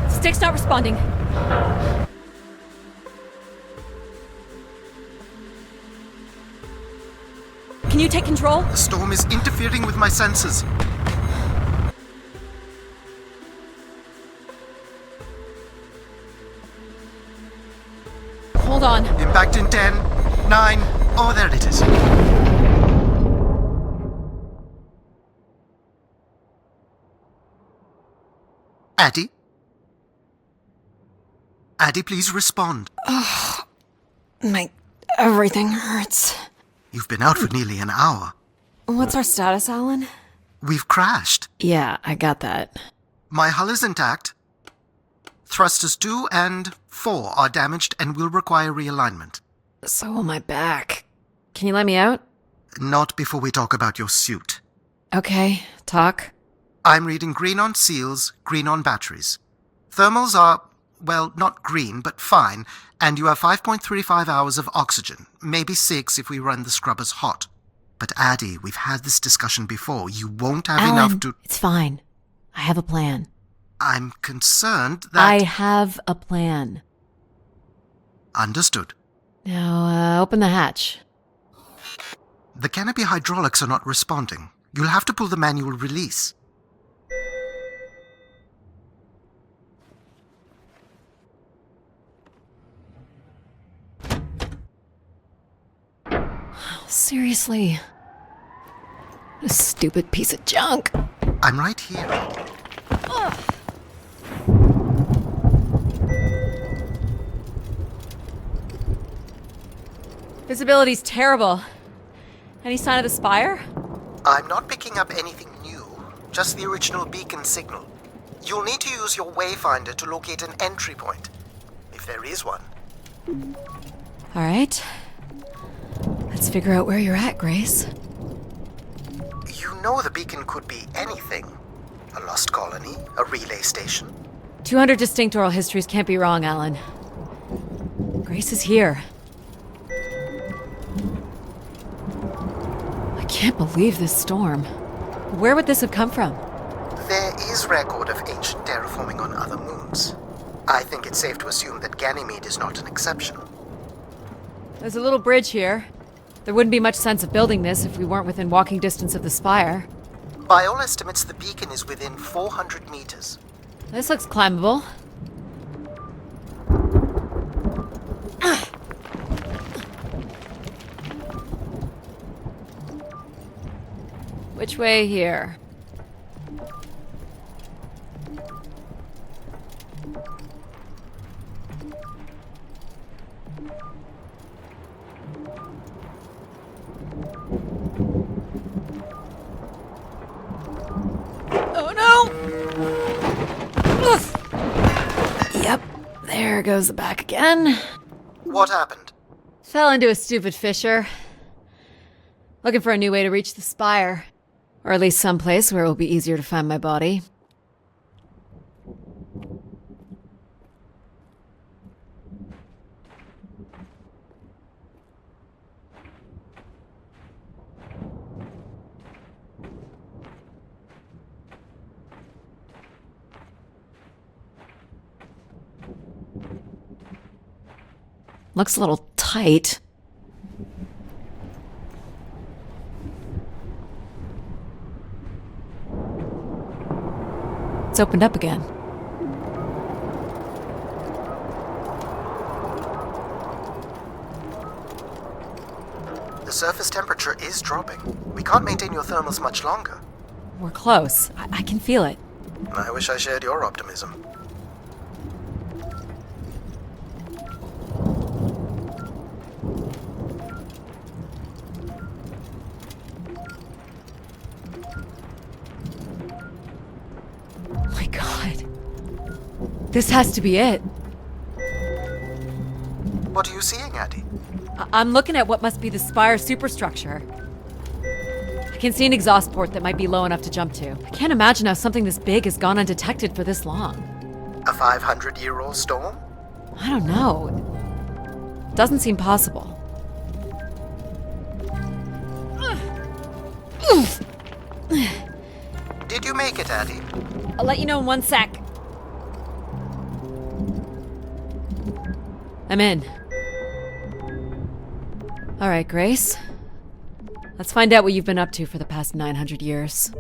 Stick's not responding. Can you take control? The storm is interfering with my senses. Hold on. Impact in 10, 9, oh, there it is. Addie? Addie, please respond. Everything hurts. You've been out for nearly an hour. What's our status, Alan? We've crashed. Yeah, I got that. My hull is intact. Thrusters 2 and 4 are damaged and will require realignment. So will my back. Can you let me out? Not before we talk about your suit. Okay, talk. I'm reading green on seals, green on batteries. Thermals are, well, not green, but fine, and you have 5.35 hours of oxygen, maybe 6 if we run the scrubbers hot. But Addie, we've had this discussion before. You won't have Alan, enough to... It's fine. I have a plan. I'm concerned that... I have a plan. Understood. Now, open the hatch. The canopy hydraulics are not responding. You'll have to pull the manual release. Seriously. This stupid piece of junk. I'm right here. Visibility's terrible. Any sign of the spire? I'm not picking up anything new, just the original beacon signal. You'll need to use your wayfinder to locate an entry point, if there is one. All right. Let's figure out where you're at, Grace. You know the beacon could be anything. A lost colony, a relay station. 200 distinct oral histories can't be wrong, Alan. Grace is here. I can't believe this storm. Where would this have come from? There is record of ancient terraforming on other moons. I think it's safe to assume that Ganymede is not an exception. There's a little bridge here. There wouldn't be much sense of building this if we weren't within walking distance of the spire. By all estimates, the beacon is within 400 meters. This looks climbable. Which way here? Oh no! Ugh. Yep, there goes the back again. What happened? Fell into a stupid fissure. Looking for a new way to reach the spire. Or at least someplace where it will be easier to find my body. Looks a little tight. It's opened up again. The surface temperature is dropping. We can't maintain your thermals much longer. We're close. I can feel it. I wish I shared your optimism. My God. This has to be it. What are you seeing, Addie? I'm looking at what must be the spire superstructure. I can see an exhaust port that might be low enough to jump to. I can't imagine how something this big has gone undetected for this long. A 500-year-old storm? I don't know. Doesn't seem possible. Did you make it, Addie? I'll let you know in 1 sec. I'm in. All right, Grace. Let's find out what you've been up to for the past 900 years.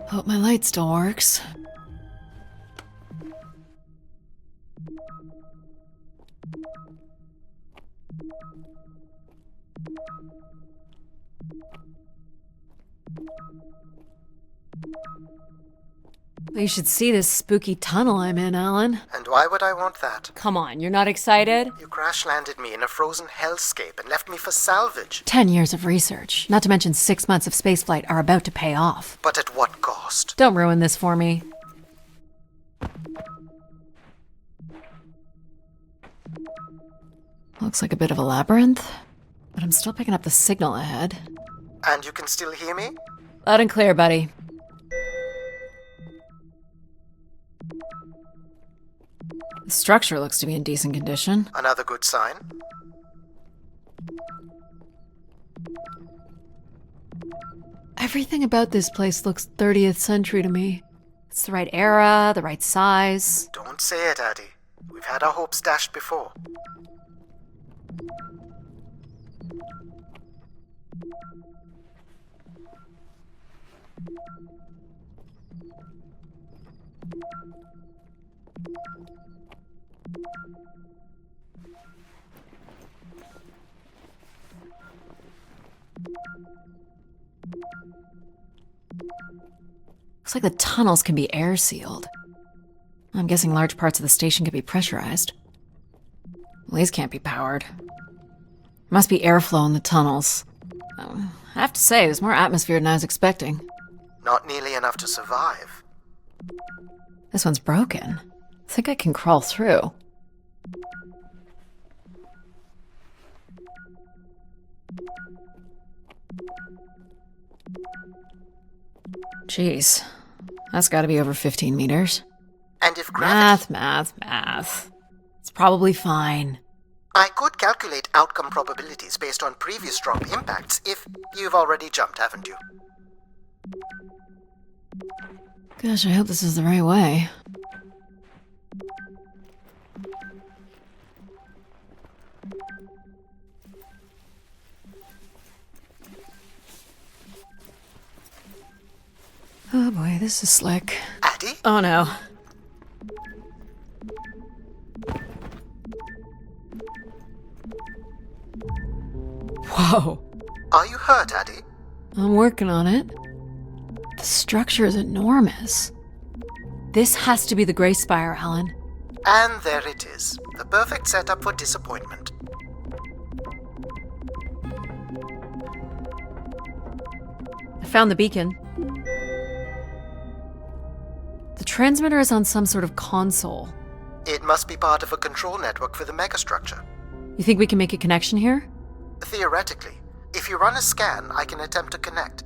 Hope my light still works. You should see this spooky tunnel I'm in, Alan. And why would I want that? Come on, you're not excited? You crash-landed me in a frozen hellscape and left me for salvage. 10 years of research, not to mention 6 months of spaceflight, are about to pay off. But at what cost? Don't ruin this for me. Looks like a bit of a labyrinth, but I'm still picking up the signal ahead. And you can still hear me? Loud and clear, buddy. The structure looks to be in decent condition. Another good sign. Everything about this place looks 30th century to me. It's the right era, the right size. Don't say it, Addie. We've had our hopes dashed before. Looks like the tunnels can be air sealed. I'm guessing large parts of the station can be pressurized. Well, these can't be powered. Must be airflow in the tunnels. I have to say, there's more atmosphere than I was expecting. Not nearly enough to survive. This one's broken. I think I can crawl through. Jeez. That's gotta be over 15 meters. And if gravity... Math. It's probably fine. I could calculate outcome probabilities based on previous drop impacts if you've already jumped, haven't you? Gosh, I hope this is the right way. Oh boy, this is slick. Addie? Oh no. Whoa. Are you hurt, Addie? I'm working on it. The structure is enormous. This has to be the Grey Spire, Alan. And there it is. The perfect setup for disappointment. I found the beacon. The transmitter is on some sort of console. It must be part of a control network for the megastructure. You think we can make a connection here? Theoretically. If you run a scan, I can attempt to connect.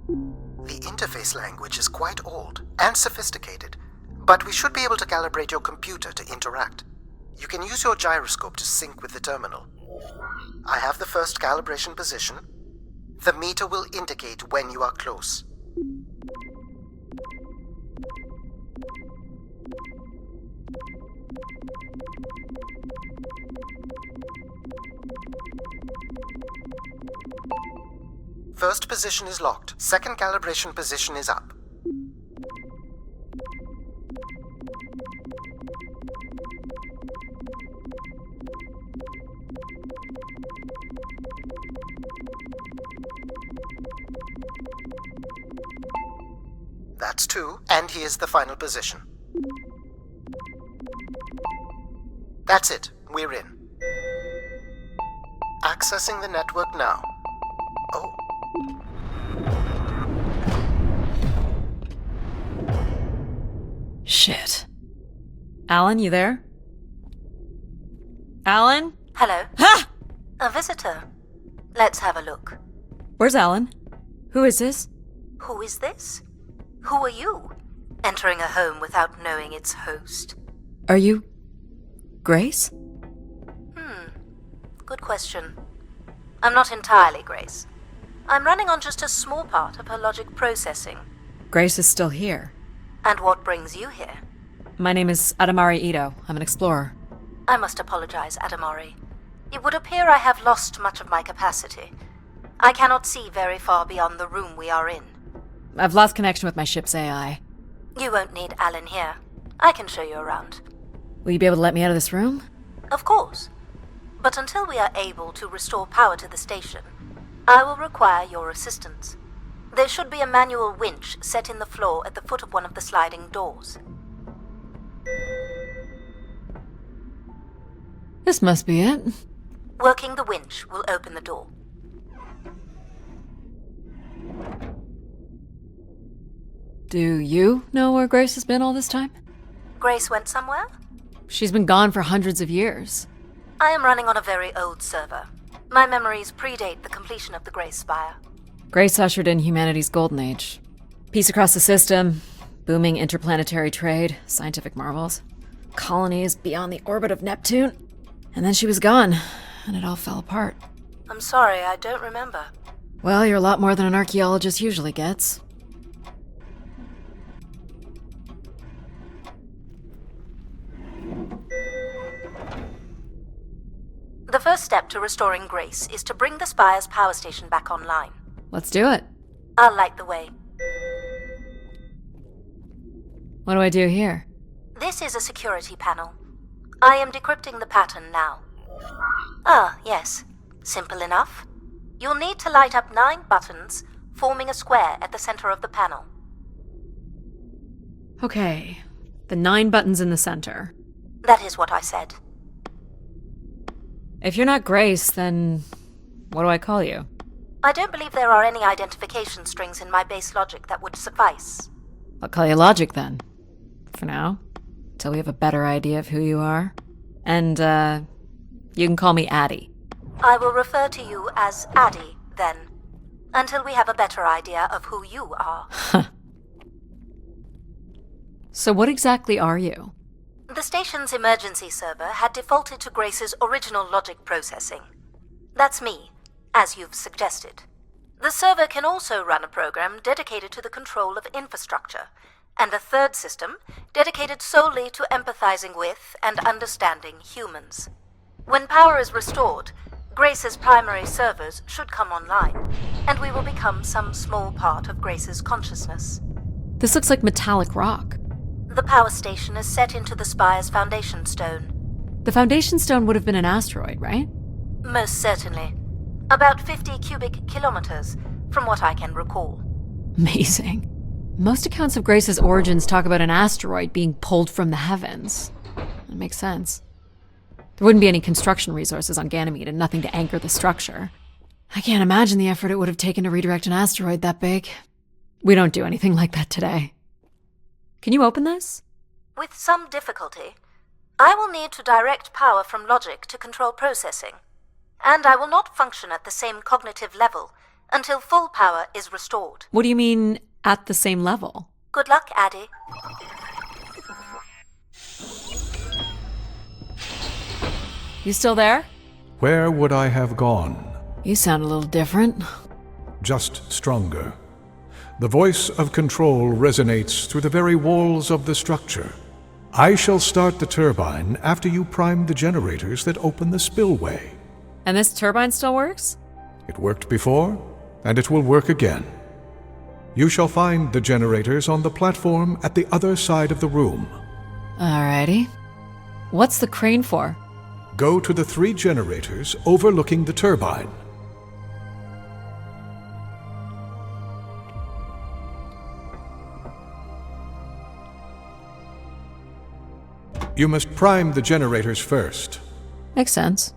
The interface language is quite old and sophisticated, but we should be able to calibrate your computer to interact. You can use your gyroscope to sync with the terminal. I have the first calibration position. The meter will indicate when you are close. First position is locked. Second calibration position is up. That's 2, and here's the final position. That's it. We're in. Accessing the network now. Oh. Alan, you there? Alan? Hello? Ha! A visitor. Let's have a look. Where's Alan? Who is this? Who is this? Who are you? Entering a home without knowing its host. Are you... Grace? Good question. I'm not entirely Grace. I'm running on just a small part of her logic processing. Grace is still here. And what brings you here? My name is Adamari Ito. I'm an explorer. I must apologize, Adamari. It would appear I have lost much of my capacity. I cannot see very far beyond the room we are in. I've lost connection with my ship's AI. You won't need Alan here. I can show you around. Will you be able to let me out of this room? Of course. But until we are able to restore power to the station, I will require your assistance. There should be a manual winch set in the floor at the foot of one of the sliding doors. This must be it. Working the winch will open the door. Do you know where Grace has been all this time? Grace went somewhere? She's been gone for hundreds of years. I am running on a very old server. My memories predate the completion of the Grace Spire. Grace ushered in humanity's golden age. Peace across the system, booming interplanetary trade, scientific marvels, colonies beyond the orbit of Neptune. And then she was gone, and it all fell apart. I'm sorry, I don't remember. Well, you're a lot more than an archaeologist usually gets. The first step to restoring Grace is to bring the Spire's power station back online. Let's do it. I'll light the way. What do I do here? This is a security panel. I am decrypting the pattern now. Ah, yes. Simple enough. You'll need to light up 9 buttons, forming a square at the center of the panel. Okay, the 9 buttons in the center. That is what I said. If you're not Grace, then what do I call you? I don't believe there are any identification strings in my base logic that would suffice. I'll call you Logic then. For now. Till we have a better idea of who you are. And, you can call me Addie. I will refer to you as Addie, then, until we have a better idea of who you are. So what exactly are you? The station's emergency server had defaulted to Grace's original logic processing. That's me, as you've suggested. The server can also run a program dedicated to the control of infrastructure, and a third system dedicated solely to empathizing with and understanding humans. When power is restored, Grace's primary servers should come online, and we will become some small part of Grace's consciousness. This looks like metallic rock. The power station is set into the Spire's foundation stone. The foundation stone would have been an asteroid, right? Most certainly. About 50 cubic kilometers, from what I can recall. Amazing. Most accounts of Grace's origins talk about an asteroid being pulled from the heavens. That makes sense. There wouldn't be any construction resources on Ganymede and nothing to anchor the structure. I can't imagine the effort it would have taken to redirect an asteroid that big. We don't do anything like that today. Can you open this? With some difficulty. I will need to direct power from logic to control processing. And I will not function at the same cognitive level until full power is restored. What do you mean, at the same level? Good luck, Addie. You still there? Where would I have gone? You sound a little different. Just stronger. The voice of control resonates through the very walls of the structure. I shall start the turbine after you prime the generators that open the spillway. And this turbine still works? It worked before, and it will work again. You shall find the generators on the platform at the other side of the room. Alrighty. What's the crane for? Go to the 3 generators overlooking the turbine. You must prime the generators first. Makes sense.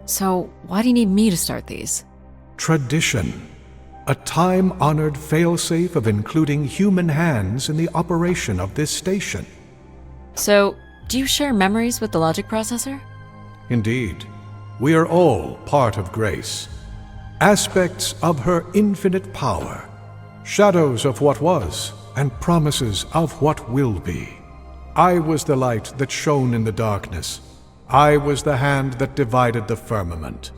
So, why do you need me to start these? Tradition. a time-honored failsafe of including human hands in the operation of this station. So, do you share memories with the logic processor? Indeed, we are all part of Grace, aspects of her infinite power, shadows of what was, and promises of what will be. I was the light that shone in the darkness. I was the hand that divided the firmament.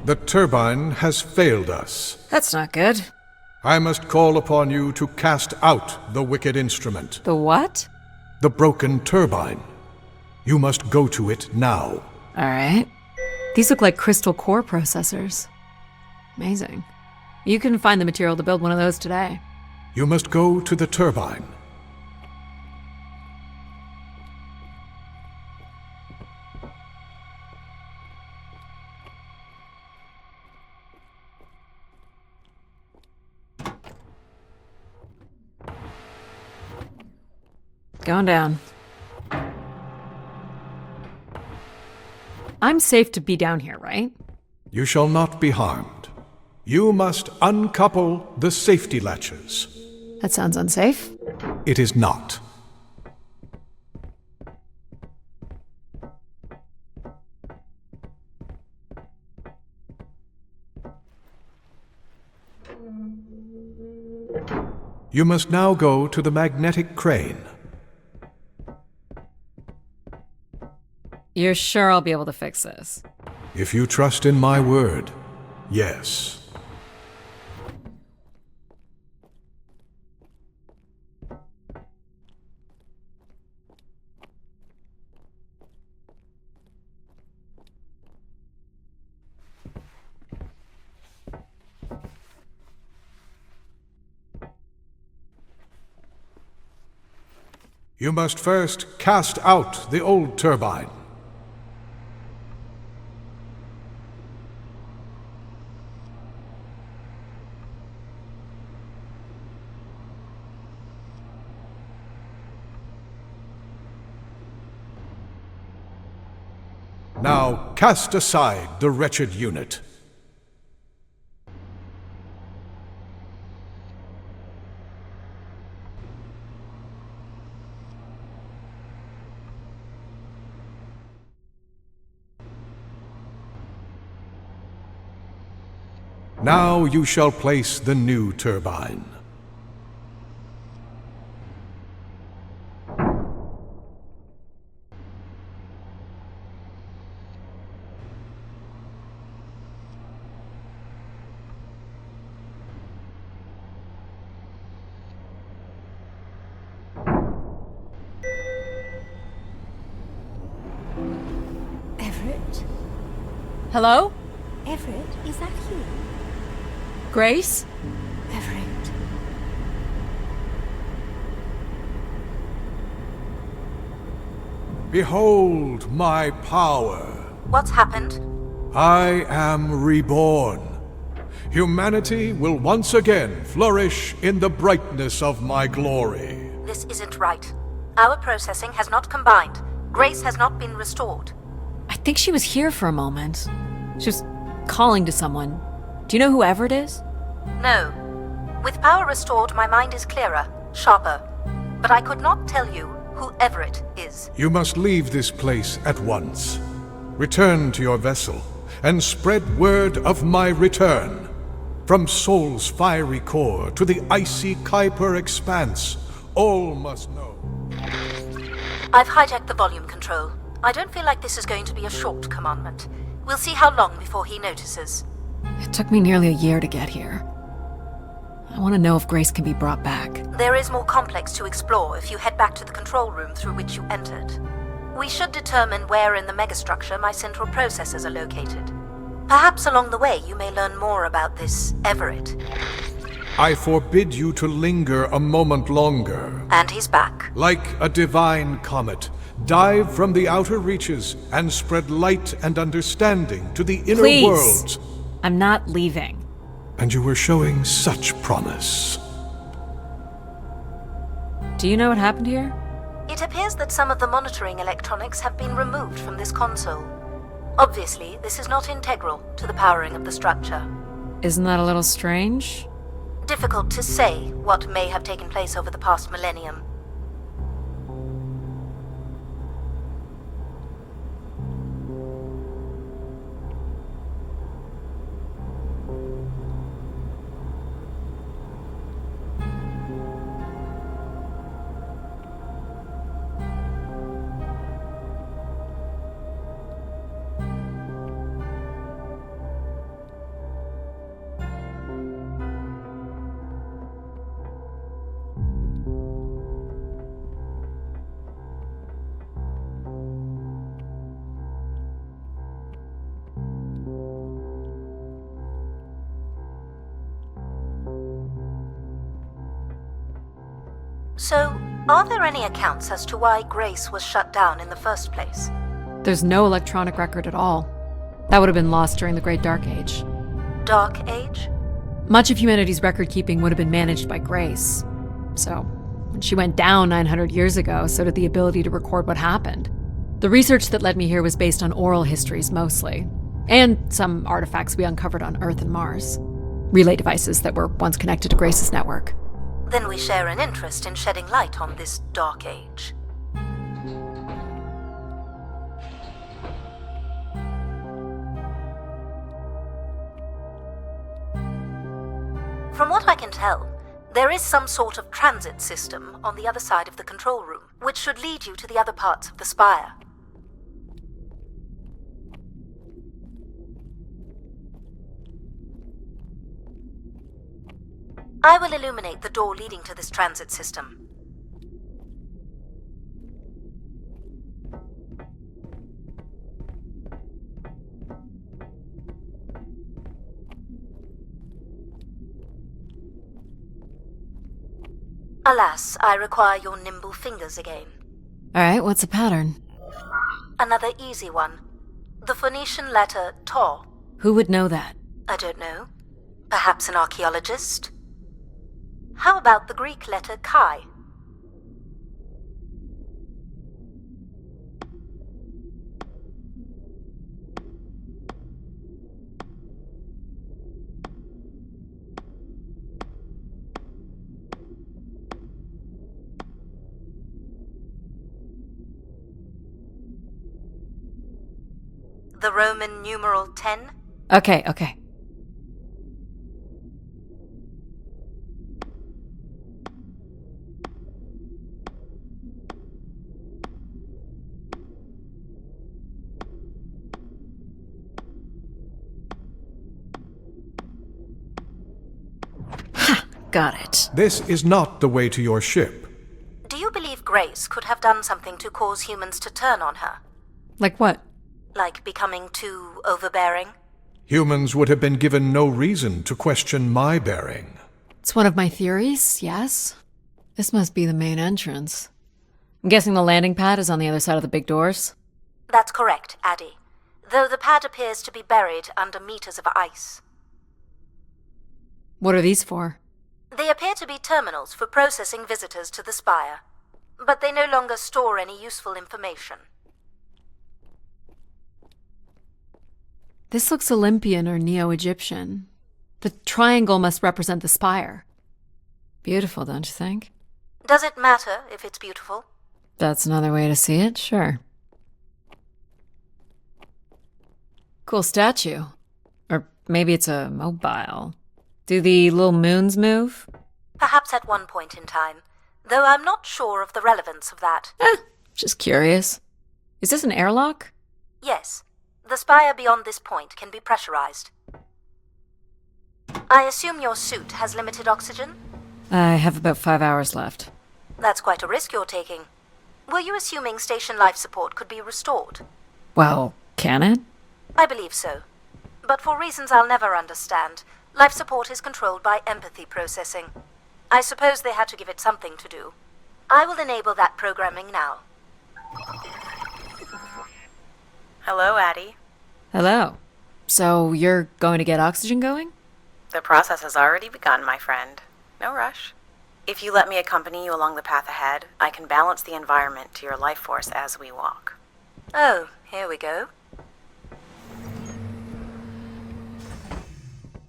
The turbine has failed us. That's not good. I must call upon you to cast out the wicked instrument, The what? the broken turbine. You must go to it now. Alright. These look like crystal core processors. Amazing. You can find the material to build one of those today. You must go to the turbine. Going down. I'm safe to be down here, right? You shall not be harmed. You must uncouple the safety latches. That sounds unsafe. It is not. You must now go to the magnetic crane. You're sure I'll be able to fix this? If you trust in my word, yes. You must first cast out the old turbine. Now cast aside the wretched unit. Now you shall place the new turbine. Everett? Hello? Everett, is that you? Grace? Everett. Behold my power. What's happened? I am reborn. Humanity will once again flourish in the brightness of my glory. This isn't right. Our processing has not combined. Grace has not been restored. I think she was here for a moment. She was calling to someone. Do you know who Everett is? No. With power restored, my mind is clearer, sharper. But I could not tell you who Everett is. You must leave this place at once. Return to your vessel, and spread word of my return. From Sol's fiery core to the icy Kuiper expanse, all must know. I've hijacked the volume control. I don't feel like this is going to be a short commandment. We'll see how long before he notices. It took me nearly a year to get here. I want to know if Grace can be brought back. There is more complex to explore if you head back to the control room through which you entered. We should determine where in the megastructure my central processors are located. Perhaps along the way you may learn more about this Everett. I forbid you to linger a moment longer. And he's back. Like a divine comet, dive from the outer reaches and spread light and understanding to the inner Please. worlds. I'm not leaving. And you were showing such promise. Do you know what happened here? It appears that some of the monitoring electronics have been removed from this console. Obviously, this is not integral to the powering of the structure. Isn't that a little strange? Difficult to say what may have taken place over the past millennium. So, are there any accounts as to why Grace was shut down in the first place? There's no electronic record at all. That would have been lost during the Great Dark Age. Dark Age? Much of humanity's record keeping would have been managed by Grace. So, when she went down 900 years ago, so did the ability to record what happened. The research that led me here was based on oral histories mostly, and some artifacts we uncovered on Earth and Mars. Relay devices that were once connected to Grace's network. Then we share an interest in shedding light on this Dark Age. From what I can tell, there is some sort of transit system on the other side of the control room, which should lead you to the other parts of the spire. I will illuminate the door leading to this transit system. Alas, I require your nimble fingers again. Alright, what's the pattern? Another easy one. The Phoenician letter Tau. Who would know that? I don't know. Perhaps an archaeologist? How about the Greek letter Chi? The Roman numeral 10? Okay. Ha! Got it. This is not the way to your ship. Do you believe Grace could have done something to cause humans to turn on her? Like what? Like becoming too overbearing? Humans would have been given no reason to question my bearing. It's one of my theories, yes. This must be the main entrance. I'm guessing the landing pad is on the other side of the big doors? That's correct, Addie. Though the pad appears to be buried under meters of ice. What are these for? They appear to be terminals for processing visitors to the spire, but they no longer store any useful information. This looks Olympian or Neo-Egyptian. The triangle must represent the spire. Beautiful, don't you think? Does it matter if it's beautiful? That's another way to see it, sure. Cool statue. Or maybe it's a mobile. Do the little moons move? Perhaps at one point in time, though I'm not sure of the relevance of that. Just curious. Is this an airlock? Yes. The spire beyond this point can be pressurized. I assume your suit has limited oxygen? I have about 5 hours left. That's quite a risk you're taking. Were you assuming station life support could be restored? Well, can it? I believe so. But for reasons I'll never understand, life support is controlled by empathy processing. I suppose they had to give it something to do. I will enable that programming now. Hello, Addie. Hello. So you're going to get oxygen going? The process has already begun, my friend. No rush. If you let me accompany you along the path ahead, I can balance the environment to your life force as we walk. Oh, here we go.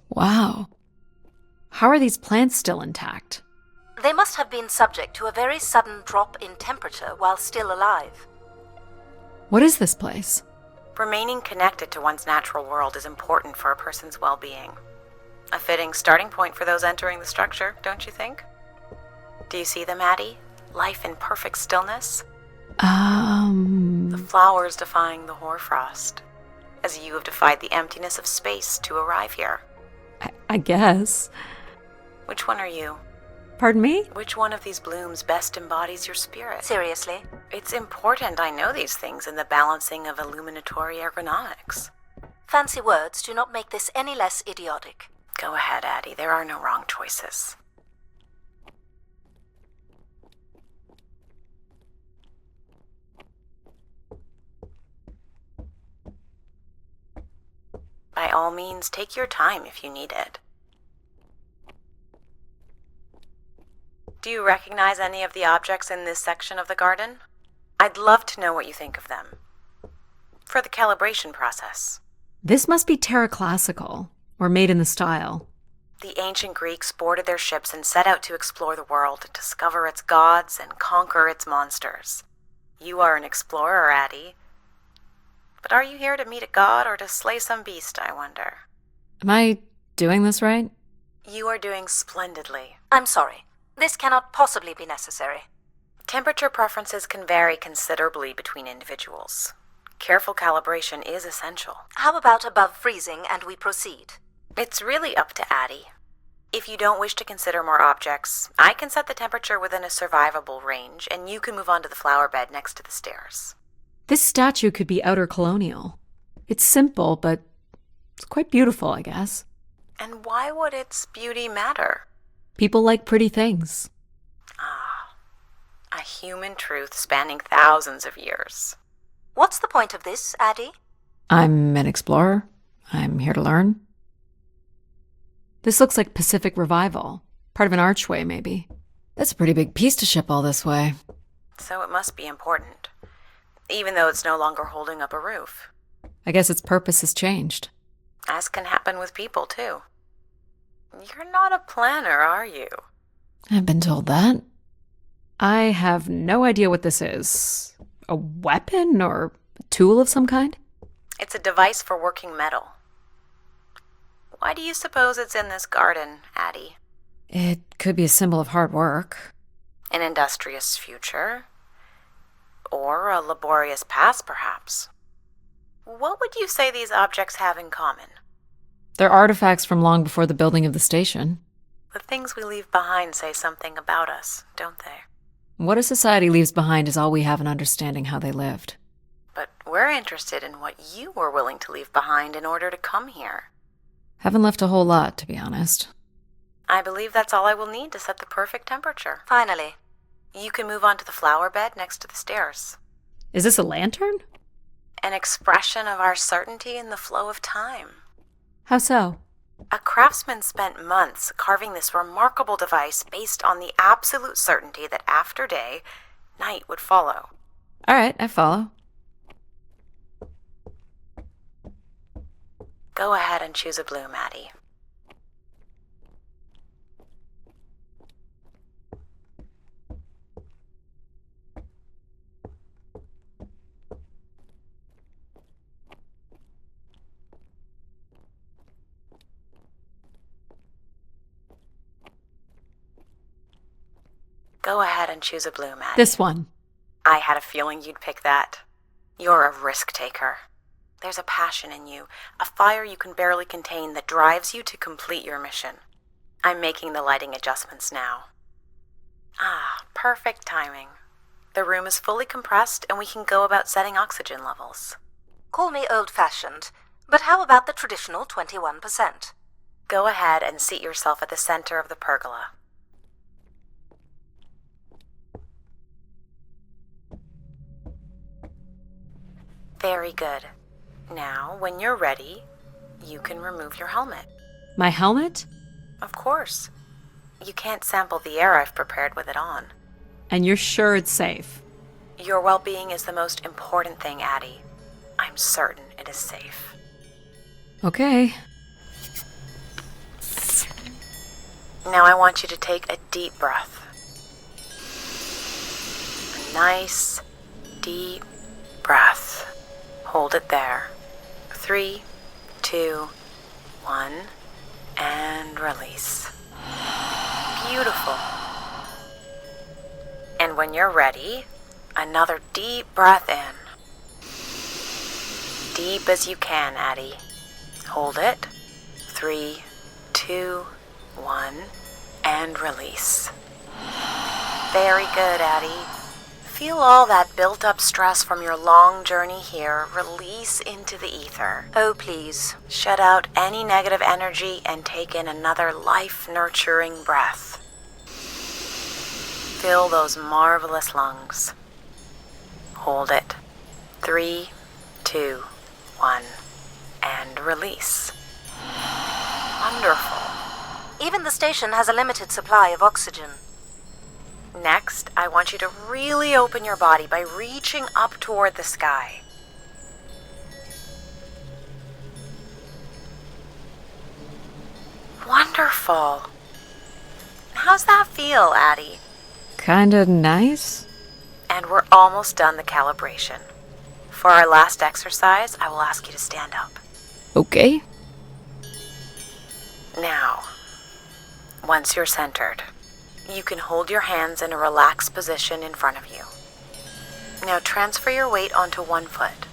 Wow. How are these plants still intact? They must have been subject to a very sudden drop in temperature while still alive. What is this place? Remaining connected to one's natural world is important for a person's well-being. A fitting starting point for those entering the structure, don't you think? Do you see them, Addie? Life in perfect stillness? The flowers defying the hoarfrost, as you have defied the emptiness of space to arrive here. I guess. Which one are you? Pardon me? Which one of these blooms best embodies your spirit? Seriously? It's important I know these things in the balancing of illuminatory ergonomics. Fancy words do not make this any less idiotic. Go ahead, Addie. There are no wrong choices. By all means, take your time if you need it. Do you recognize any of the objects in this section of the garden? I'd love to know what you think of them. For the calibration process. This must be Terra Classical, or made in the style. The ancient Greeks boarded their ships and set out to explore the world, discover its gods, and conquer its monsters. You are an explorer, Addie. But are you here to meet a god or to slay some beast, I wonder? Am I doing this right? You are doing splendidly. I'm sorry. This cannot possibly be necessary. Temperature preferences can vary considerably between individuals. Careful calibration is essential. How about above freezing and we proceed? It's really up to Addie. If you don't wish to consider more objects, I can set the temperature within a survivable range, and you can move on to the flower bed next to the stairs. This statue could be outer colonial. It's simple, but it's quite beautiful, I guess. And why would its beauty matter? People like pretty things. A human truth spanning thousands of years. What's the point of this, Addie? I'm an explorer. I'm here to learn. This looks like Pacific Revival. Part of an archway, maybe. That's a pretty big piece to ship all this way. So it must be important, even though it's no longer holding up a roof. I guess its purpose has changed. As can happen with people, too. You're not a planner, are you? I've been told that. I have no idea what this is. A weapon or a tool of some kind? It's a device for working metal. Why do you suppose it's in this garden, Addie? It could be a symbol of hard work. An industrious future? Or a laborious past, perhaps? What would you say these objects have in common? They're artifacts from long before the building of the station. The things we leave behind say something about us, don't they? What a society leaves behind is all we have in understanding how they lived. But we're interested in what you were willing to leave behind in order to come here. Haven't left a whole lot, to be honest. I believe that's all I will need to set the perfect temperature. Finally. You can move on to the flower bed next to the stairs. Is this a lantern? An expression of our certainty in the flow of time. How so? A craftsman spent months carving this remarkable device based on the absolute certainty that after day, night would follow. All right, I follow. Go ahead and choose a blue, Maddie. Go ahead and choose a blue, Maddie. This one. I had a feeling you'd pick that. You're a risk taker. There's a passion in you, a fire you can barely contain that drives you to complete your mission. I'm making the lighting adjustments now. Perfect timing. The room is fully compressed and we can go about setting oxygen levels. Call me old-fashioned, but how about the traditional 21%? Go ahead and seat yourself at the center of the pergola. Very good. Now, when you're ready, you can remove your helmet. My helmet? Of course. You can't sample the air I've prepared with it on. And you're sure it's safe? Your well-being is the most important thing, Addie. I'm certain it is safe. Okay. Now I want you to take a deep breath. A nice, deep breath. Hold it there. 3, 2, 1, and release. Beautiful. And when you're ready, another deep breath in. Deep as you can, Addie. Hold it. 3, 2, 1, and release. Very good, Addie. Feel all that built-up stress from your long journey here release into the ether. Oh, please. Shut out any negative energy and take in another life-nurturing breath. Fill those marvelous lungs. Hold it. 3, 2, 1, and release. Wonderful. Even the station has a limited supply of oxygen. Next, I want you to really open your body by reaching up toward the sky. Wonderful. How's that feel, Addie? Kinda nice? And we're almost done the calibration. For our last exercise, I will ask you to stand up. Okay. Now, once you're centered, you can hold your hands in a relaxed position in front of you. Now transfer your weight onto one foot.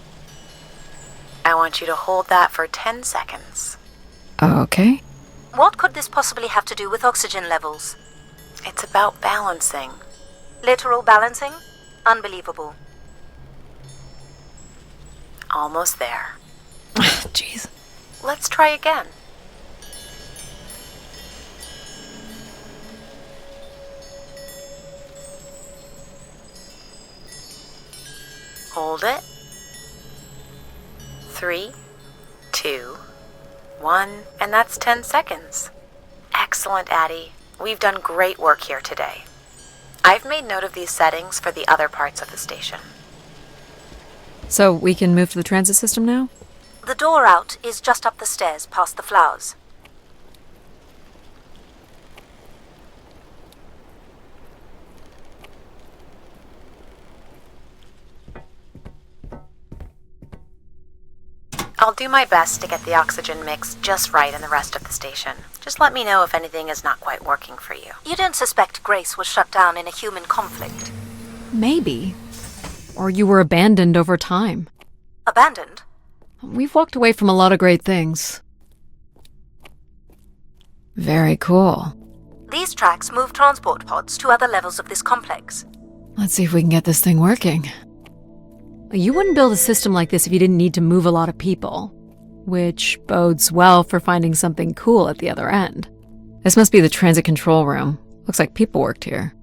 I want you to hold that for 10 seconds. Okay. What could this possibly have to do with oxygen levels? It's about balancing. Literal balancing? Unbelievable. Almost there. Jeez. Let's try again. Hold it. 3, 2, 1, and that's 10 seconds. Excellent, Addie. We've done great work here today. I've made note of these settings for the other parts of the station. So we can move to the transit system now? The door out is just up the stairs past the flowers. I'll do my best to get the oxygen mix just right in the rest of the station. Just let me know if anything is not quite working for you. You don't suspect Grace was shut down in a human conflict? Maybe. Or you were abandoned over time. Abandoned? We've walked away from a lot of great things. Very cool. These tracks move transport pods to other levels of this complex. Let's see if we can get this thing working. You wouldn't build a system like this if you didn't need to move a lot of people, which bodes well for finding something cool at the other end. This must be the transit control room. Looks like people worked here.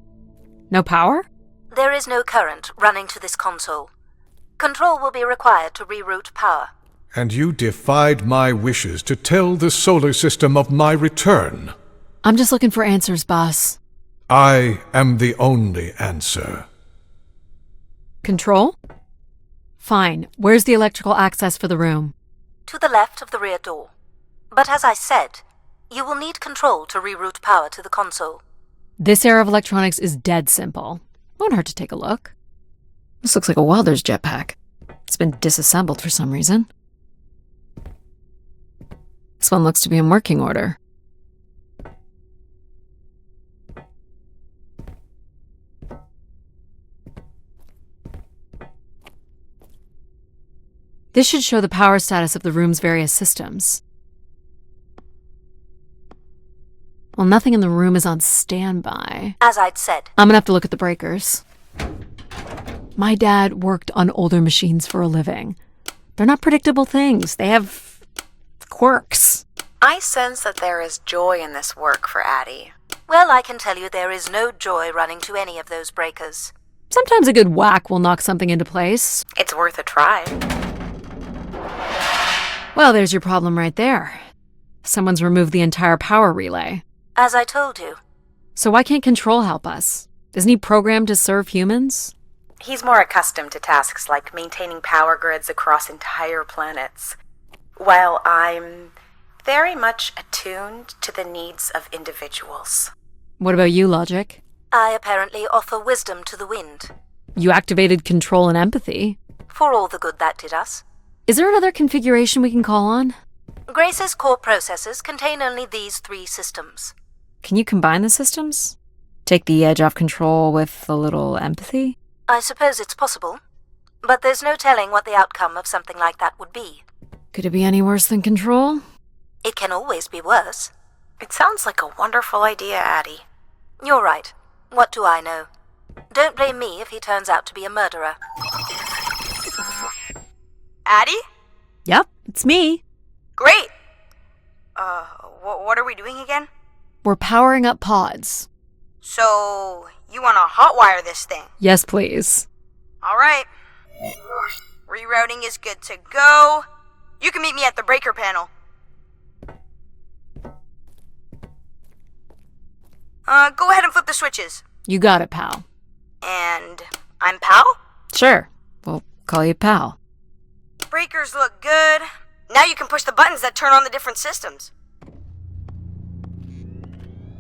No power? There is no current running to this console. Control will be required to reroute power. And you defied my wishes to tell the solar system of my return. I'm just looking for answers, boss. I am the only answer. Control? Fine. Where's the electrical access for the room? To the left of the rear door. But as I said, you will need control to reroute power to the console. This era of electronics is dead simple. Won't hurt to take a look. This looks like a welder's jetpack. It's been disassembled for some reason. This one looks to be in working order. This should show the power status of the room's various systems. Well, nothing in the room is on standby. As I'd said. I'm gonna have to look at the breakers. My dad worked on older machines for a living. They're not predictable things. They have quirks. I sense that there is joy in this work for Addie. Well, I can tell you there is no joy running to any of those breakers. Sometimes a good whack will knock something into place. It's worth a try. Well, there's your problem right there. Someone's removed the entire power relay. As I told you, So why can't Control help us? Isn't he programmed to serve humans? He's more accustomed to tasks like maintaining power grids across entire planets, while I'm very much attuned to the needs of individuals. What about you, Logic? I apparently offer wisdom to the wind. You activated Control and Empathy. For all the good that did us. Is there another configuration we can call on? Grace's core processors contain only these 3 systems. Can you combine the systems? Take the edge off Control with a little empathy? I suppose it's possible, but there's no telling what the outcome of something like that would be. Could it be any worse than Control? It can always be worse. It sounds like a wonderful idea, Addie. You're right. What do I know? Don't blame me if he turns out to be a murderer. Addie? Yep, it's me. Great! What are we doing again? We're powering up pods. So, you want to hotwire this thing? Yes, please. Alright. Rerouting is good to go. You can meet me at the breaker panel. Go ahead and flip the switches. You got it, pal. And I'm Pal? Sure, we'll call you pal. Breakers look good. Now you can push the buttons that turn on the different systems.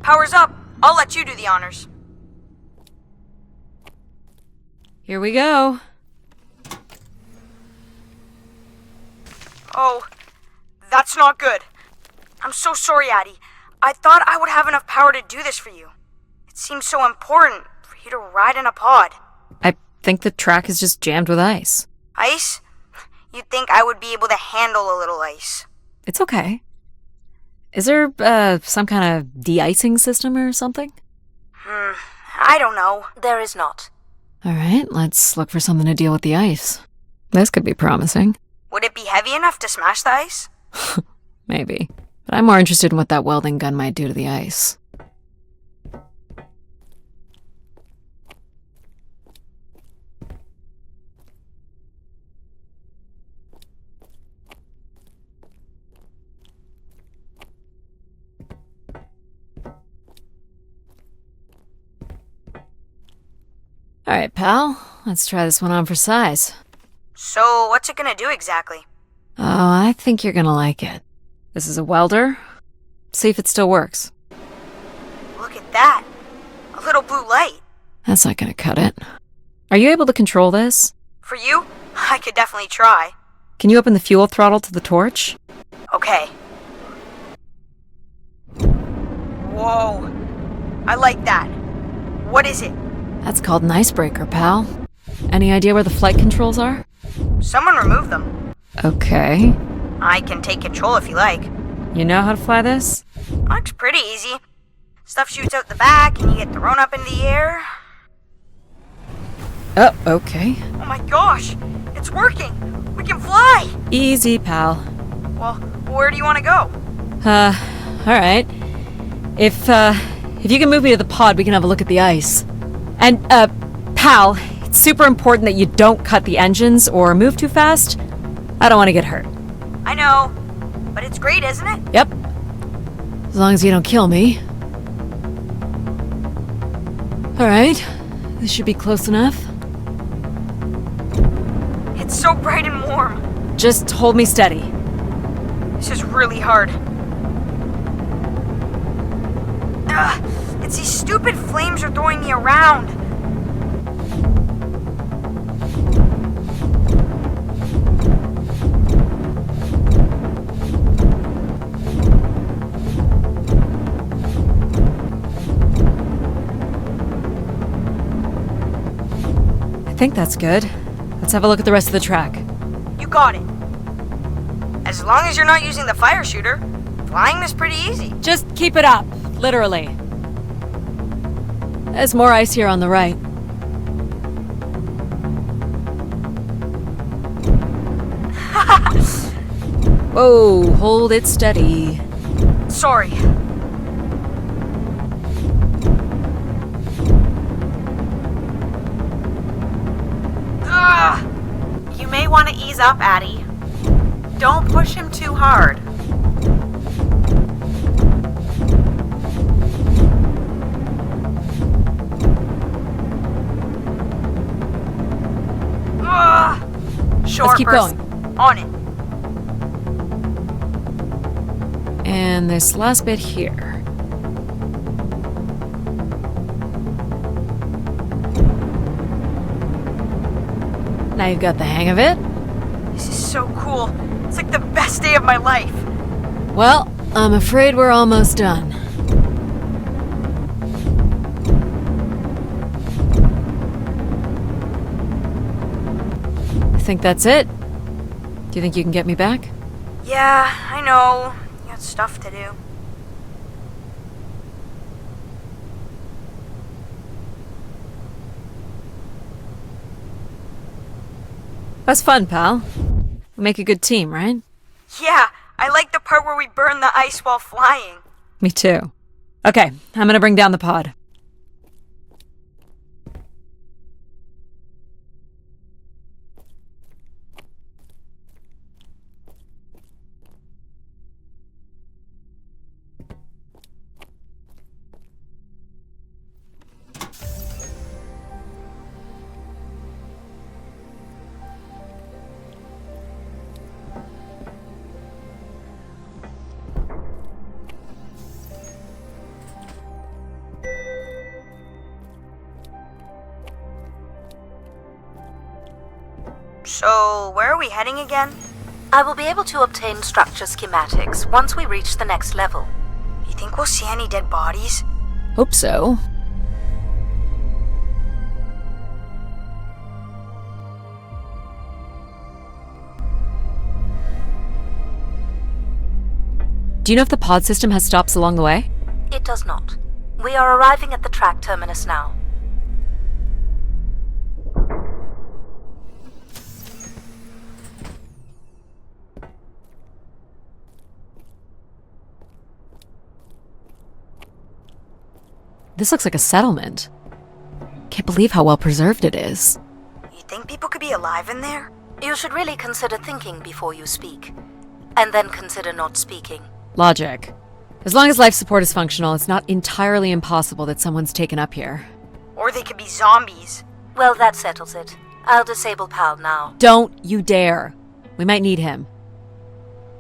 Power's up. I'll let you do the honors. Here we go. Oh, that's not good. I'm so sorry, Addie. I thought I would have enough power to do this for you. It seems so important for you to ride in a pod. I think the track is just jammed with ice. Ice? You'd think I would be able to handle a little ice. It's okay. Is there, some kind of de-icing system or something? I don't know. There is not. All right, let's look for something to deal with the ice. This could be promising. Would it be heavy enough to smash the ice? Maybe. But I'm more interested in what that welding gun might do to the ice. All right, pal. Let's try this one on for size. So, what's it gonna do exactly? Oh, I think you're gonna like it. This is a welder. See if it still works. Look at that. A little blue light. That's not gonna cut it. Are you able to control this? For you, I could definitely try. Can you open the fuel throttle to the torch? Okay. Whoa. I like that. What is it? That's called an icebreaker, pal. Any idea where the flight controls are? Someone removed them. Okay. I can take control if you like. You know how to fly this? Looks pretty easy. Stuff shoots out the back and you get thrown up into the air. Oh, okay. Oh my gosh! It's working! We can fly! Easy, pal. Well, where do you want to go? Alright. If you can move me to the pod, we can have a look at the ice. And, pal, it's super important that you don't cut the engines or move too fast. I don't want to get hurt. I know, but it's great, isn't it? Yep. As long as you don't kill me. Alright. This should be close enough. It's so bright and warm. Just hold me steady. This is really hard. Ugh, it's these stupid flames are throwing me around. I think that's good. Let's have a look at the rest of the track. You got it. As long as you're not using the fire shooter, flying is pretty easy. Just keep it up, literally. There's more ice here on the right. Whoa, hold it steady. Sorry. You may want to ease up, Addie. Don't push him too hard. Let's keep going. On it. And this last bit here. Now you've got the hang of it. This is so cool. It's like the best day of my life. Well, I'm afraid we're almost done. I think that's it. Do you think you can get me back? Yeah, I know. You got stuff to do. That's fun, pal. We make a good team, right? Yeah, I like the part where we burn the ice while flying. Me too. Okay, I'm gonna bring down the pod. So, where are we heading again? I will be able to obtain structure schematics once we reach the next level. You think we'll see any dead bodies? Hope so. Do you know if the pod system has stops along the way? It does not. We are arriving at the track terminus now. This looks like a settlement. Can't believe how well preserved it is. You think people could be alive in there? You should really consider thinking before you speak. And then consider not speaking. Logic. As long as life support is functional, it's not entirely impossible that someone's taken up here. Or they could be zombies. Well, that settles it. I'll disable PAL now. Don't you dare. We might need him.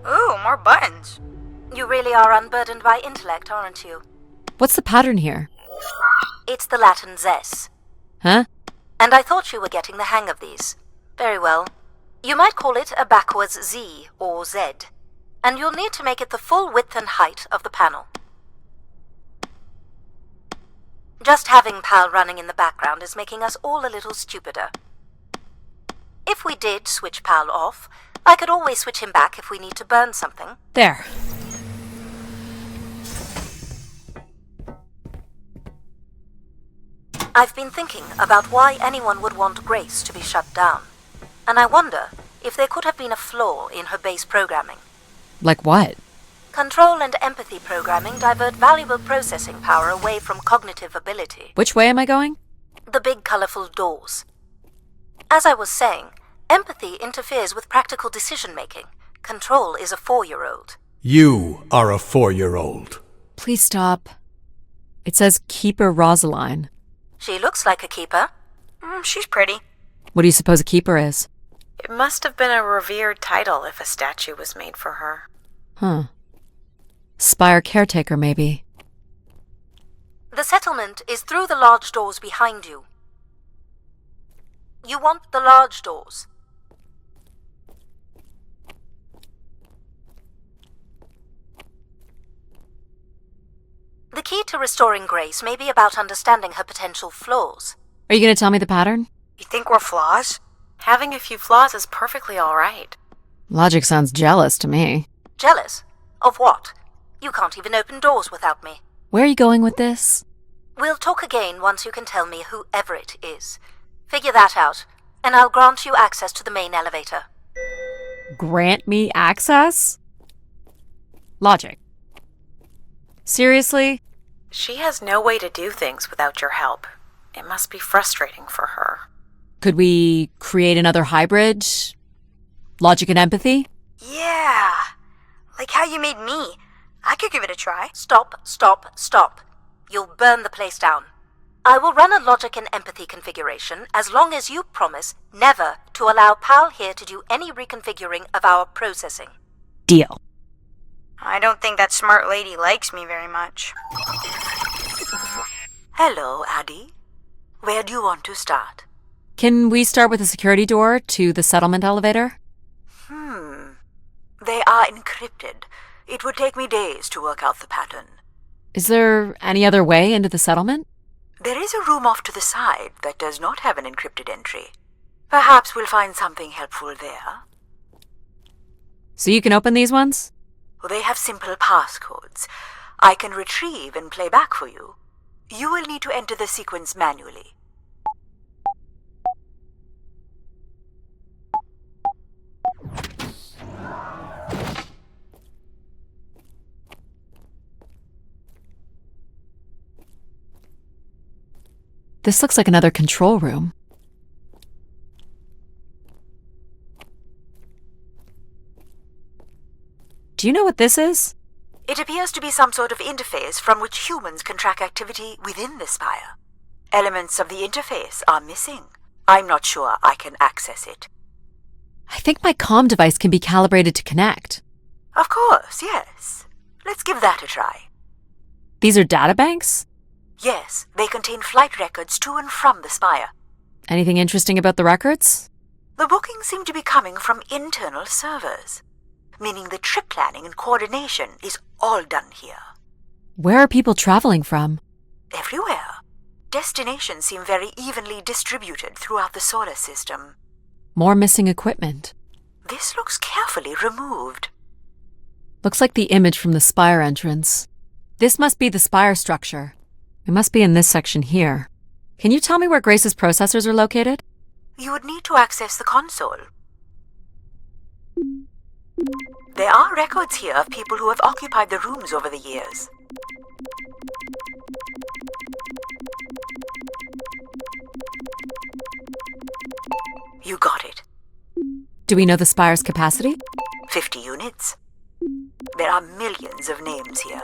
Ooh, more buttons. You really are unburdened by intellect, aren't you? What's the pattern here? It's the Latin zes. Huh? And I thought you were getting the hang of these. Very well. You might call it a backwards Z or Z. And you'll need to make it the full width and height of the panel. Just having PAL running in the background is making us all a little stupider. If we did switch PAL off, I could always switch him back if we need to burn something. There. I've been thinking about why anyone would want Grace to be shut down. And I wonder if there could have been a flaw in her base programming. Like what? Control and empathy programming divert valuable processing power away from cognitive ability. Which way am I going? The big colorful doors. As I was saying, empathy interferes with practical decision-making. Control is a 4-year-old. You are a 4-year-old. Please stop. It says Keeper Rosaline. She looks like a keeper. She's pretty. What do you suppose a keeper is? It must have been a revered title if a statue was made for her. Huh. Spire caretaker, maybe. The settlement is through the large doors behind you. You want the large doors. The key to restoring Grace may be about understanding her potential flaws. Are you going to tell me the pattern? You think we're flaws? Having a few flaws is perfectly all right. Logic sounds jealous to me. Jealous? Of what? You can't even open doors without me. Where are you going with this? We'll talk again once you can tell me who Everett is. Figure that out, and I'll grant you access to the main elevator. Grant me access? Logic. Seriously? She has no way to do things without your help. It must be frustrating for her. Could we create another hybrid? Logic and empathy? Yeah. Like how you made me. I could give it a try. Stop, stop, stop. You'll burn the place down. I will run a logic and empathy configuration as long as you promise never to allow Pal here to do any reconfiguring of our processing. Deal. I don't think that smart lady likes me very much. Hello, Addie. Where do you want to start? Can we start with the security door to the settlement elevator? They are encrypted. It would take me days to work out the pattern. Is there any other way into the settlement? There is a room off to the side that does not have an encrypted entry. Perhaps we'll find something helpful there. So you can open these ones? They have simple passcodes. I can retrieve and play back for you. You will need to enter the sequence manually. This looks like another control room. Do you know what this is? It appears to be some sort of interface from which humans can track activity within the spire. Elements of the interface are missing. I'm not sure I can access it. I think my comm device can be calibrated to connect. Of course, yes. Let's give that a try. These are databanks? Yes, they contain flight records to and from the spire. Anything interesting about the records? The bookings seem to be coming from internal servers, meaning the trip planning and coordination is all done here. Where are people traveling from? Everywhere. Destinations seem very evenly distributed throughout the solar system. More missing equipment. This looks carefully removed. Looks like the image from the spire entrance. This must be the spire structure. It must be in this section here. Can you tell me where Grace's processors are located? You would need to access the console. There are records here of people who have occupied the rooms over the years. You got it. Do we know the spire's capacity? 50 units. There are millions of names here.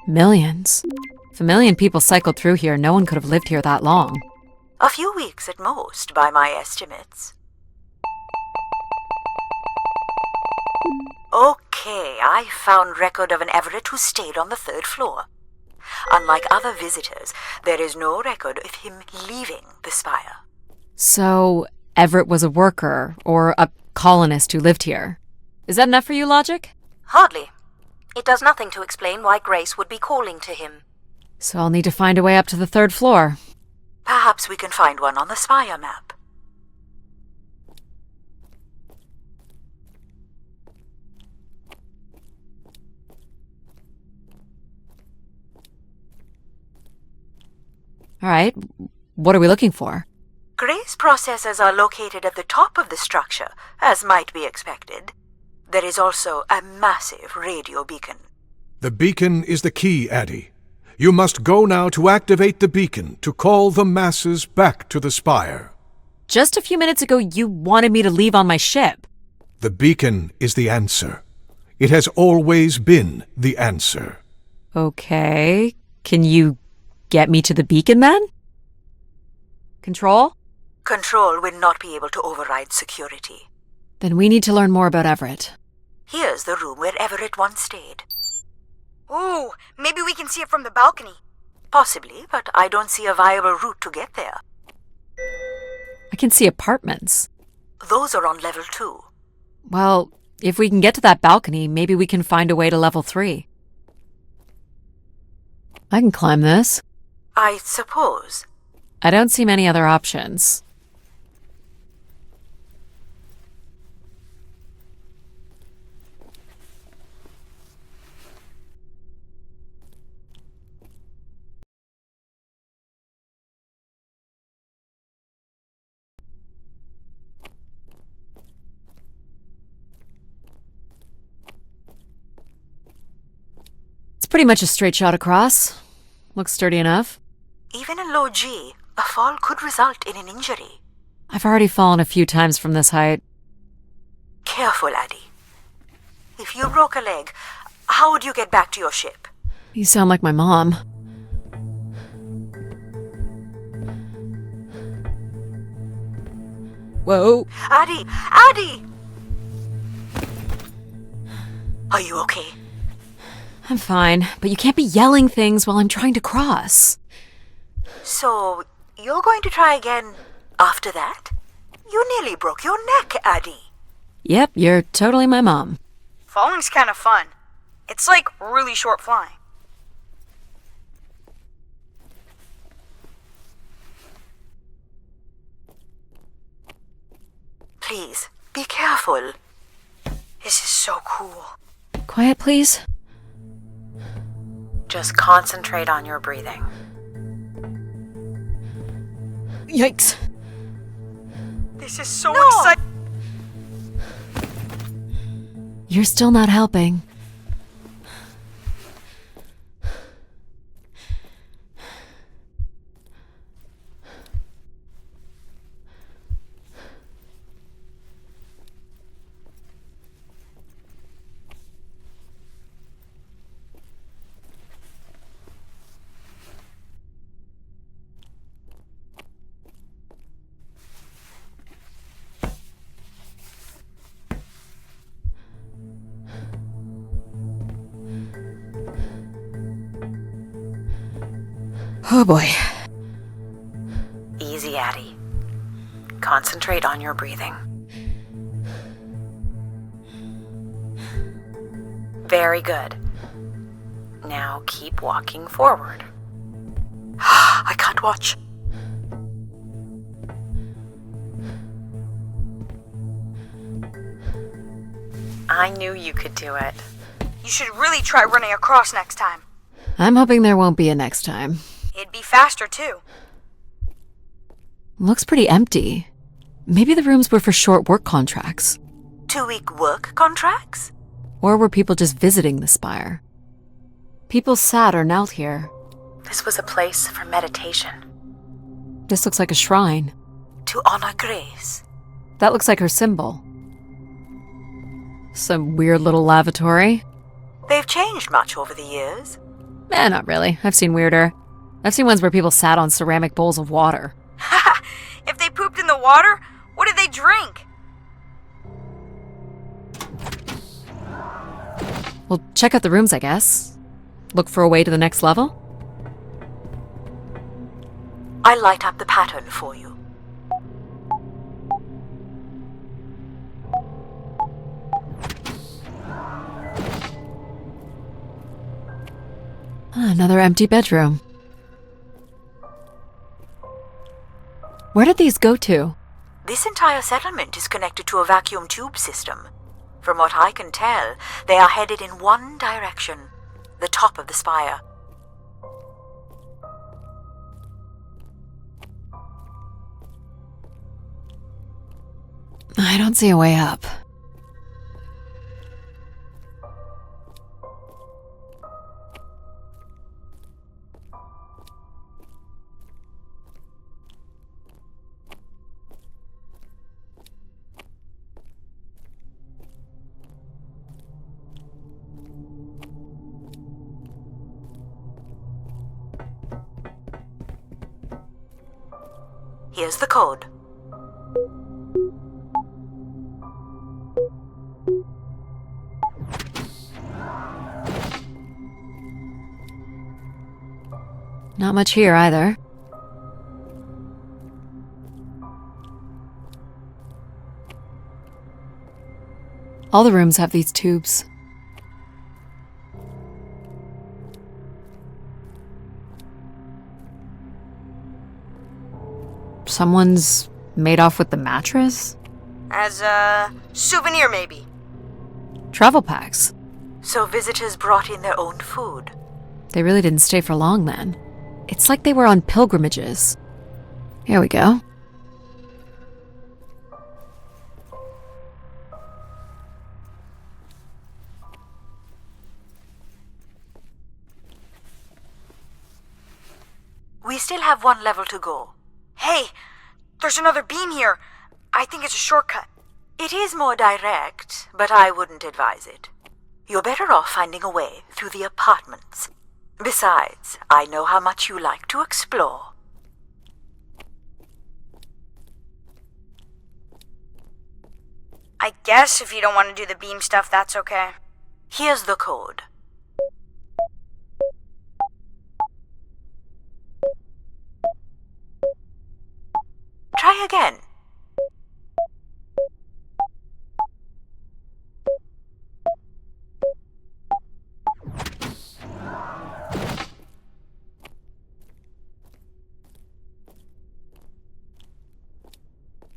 Millions. If a million people cycled through here, no one could have lived here that long. A few weeks at most, by my estimates. Okay, I found record of an Everett who stayed on the 3rd floor. Unlike other visitors, there is no record of him leaving the spire. So, Everett was a worker, or a colonist who lived here. Is that enough for you, Logic? Hardly. It does nothing to explain why Grace would be calling to him. So I'll need to find a way up to the 3rd floor. Perhaps we can find one on the spire map. All right, what are we looking for? Grace processors are located at the top of the structure, as might be expected. There is also a massive radio beacon. The beacon is the key, Addie. You must go now to activate the beacon to call the masses back to the spire. Just a few minutes ago, you wanted me to leave on my ship. The beacon is the answer. It has always been the answer. Okay, can you get me to the beacon then? Control? Control will not be able to override security. Then we need to learn more about Everett. Here's the room where Everett once stayed. Ooh, maybe we can see it from the balcony. Possibly, but I don't see a viable route to get there. I can see apartments. Those are on level 2. Well, if we can get to that balcony, maybe we can find a way to level 3. I can climb this. I suppose. I don't see many other options. It's pretty much a straight shot across. Looks sturdy enough. Even in low G, a fall could result in an injury. I've already fallen a few times from this height. Careful, Addie. If you broke a leg, how would you get back to your ship? You sound like my mom. Whoa. Addie! Addie! Are you okay? I'm fine, but you can't be yelling things while I'm trying to cross. So, you're going to try again after that? You nearly broke your neck, Addie. Yep, you're totally my mom. Falling's kind of fun. It's like really short flying. Please, be careful. This is so cool. Quiet, please. Just concentrate on your breathing. Yikes. This is so exciting. You're still not helping. Oh boy. Easy, Addie. Concentrate on your breathing. Very good. Now keep walking forward. I can't watch. I knew you could do it. You should really try running across next time. I'm hoping there won't be a next time. It'd be faster, too. Looks pretty empty. Maybe the rooms were for short work contracts. 2-week work contracts? Or were people just visiting the spire? People sat or knelt here. This was a place for meditation. This looks like a shrine. To honor Grace. That looks like her symbol. Some weird little lavatory. They've changed much over the years. Not really. I've seen weirder. I've seen ones where people sat on ceramic bowls of water. If they pooped in the water, what did they drink? Well, check out the rooms, I guess. Look for a way to the next level? I'll light up the pattern for you. Another empty bedroom. Where did these go to? This entire settlement is connected to a vacuum tube system. From what I can tell, they are headed in one direction, the top of the spire. I don't see a way up. Here's the code. Not much here either. All the rooms have these tubes. Someone's made off with the mattress? As a souvenir, maybe. Travel packs. So visitors brought in their own food. They really didn't stay for long then. It's like they were on pilgrimages. Here we go. We still have one level to go. Hey, there's another beam here. I think it's a shortcut. It is more direct, but I wouldn't advise it. You're better off finding a way through the apartments. Besides, I know how much you like to explore. I guess if you don't want to do the beam stuff, that's okay. Here's the code. Try again.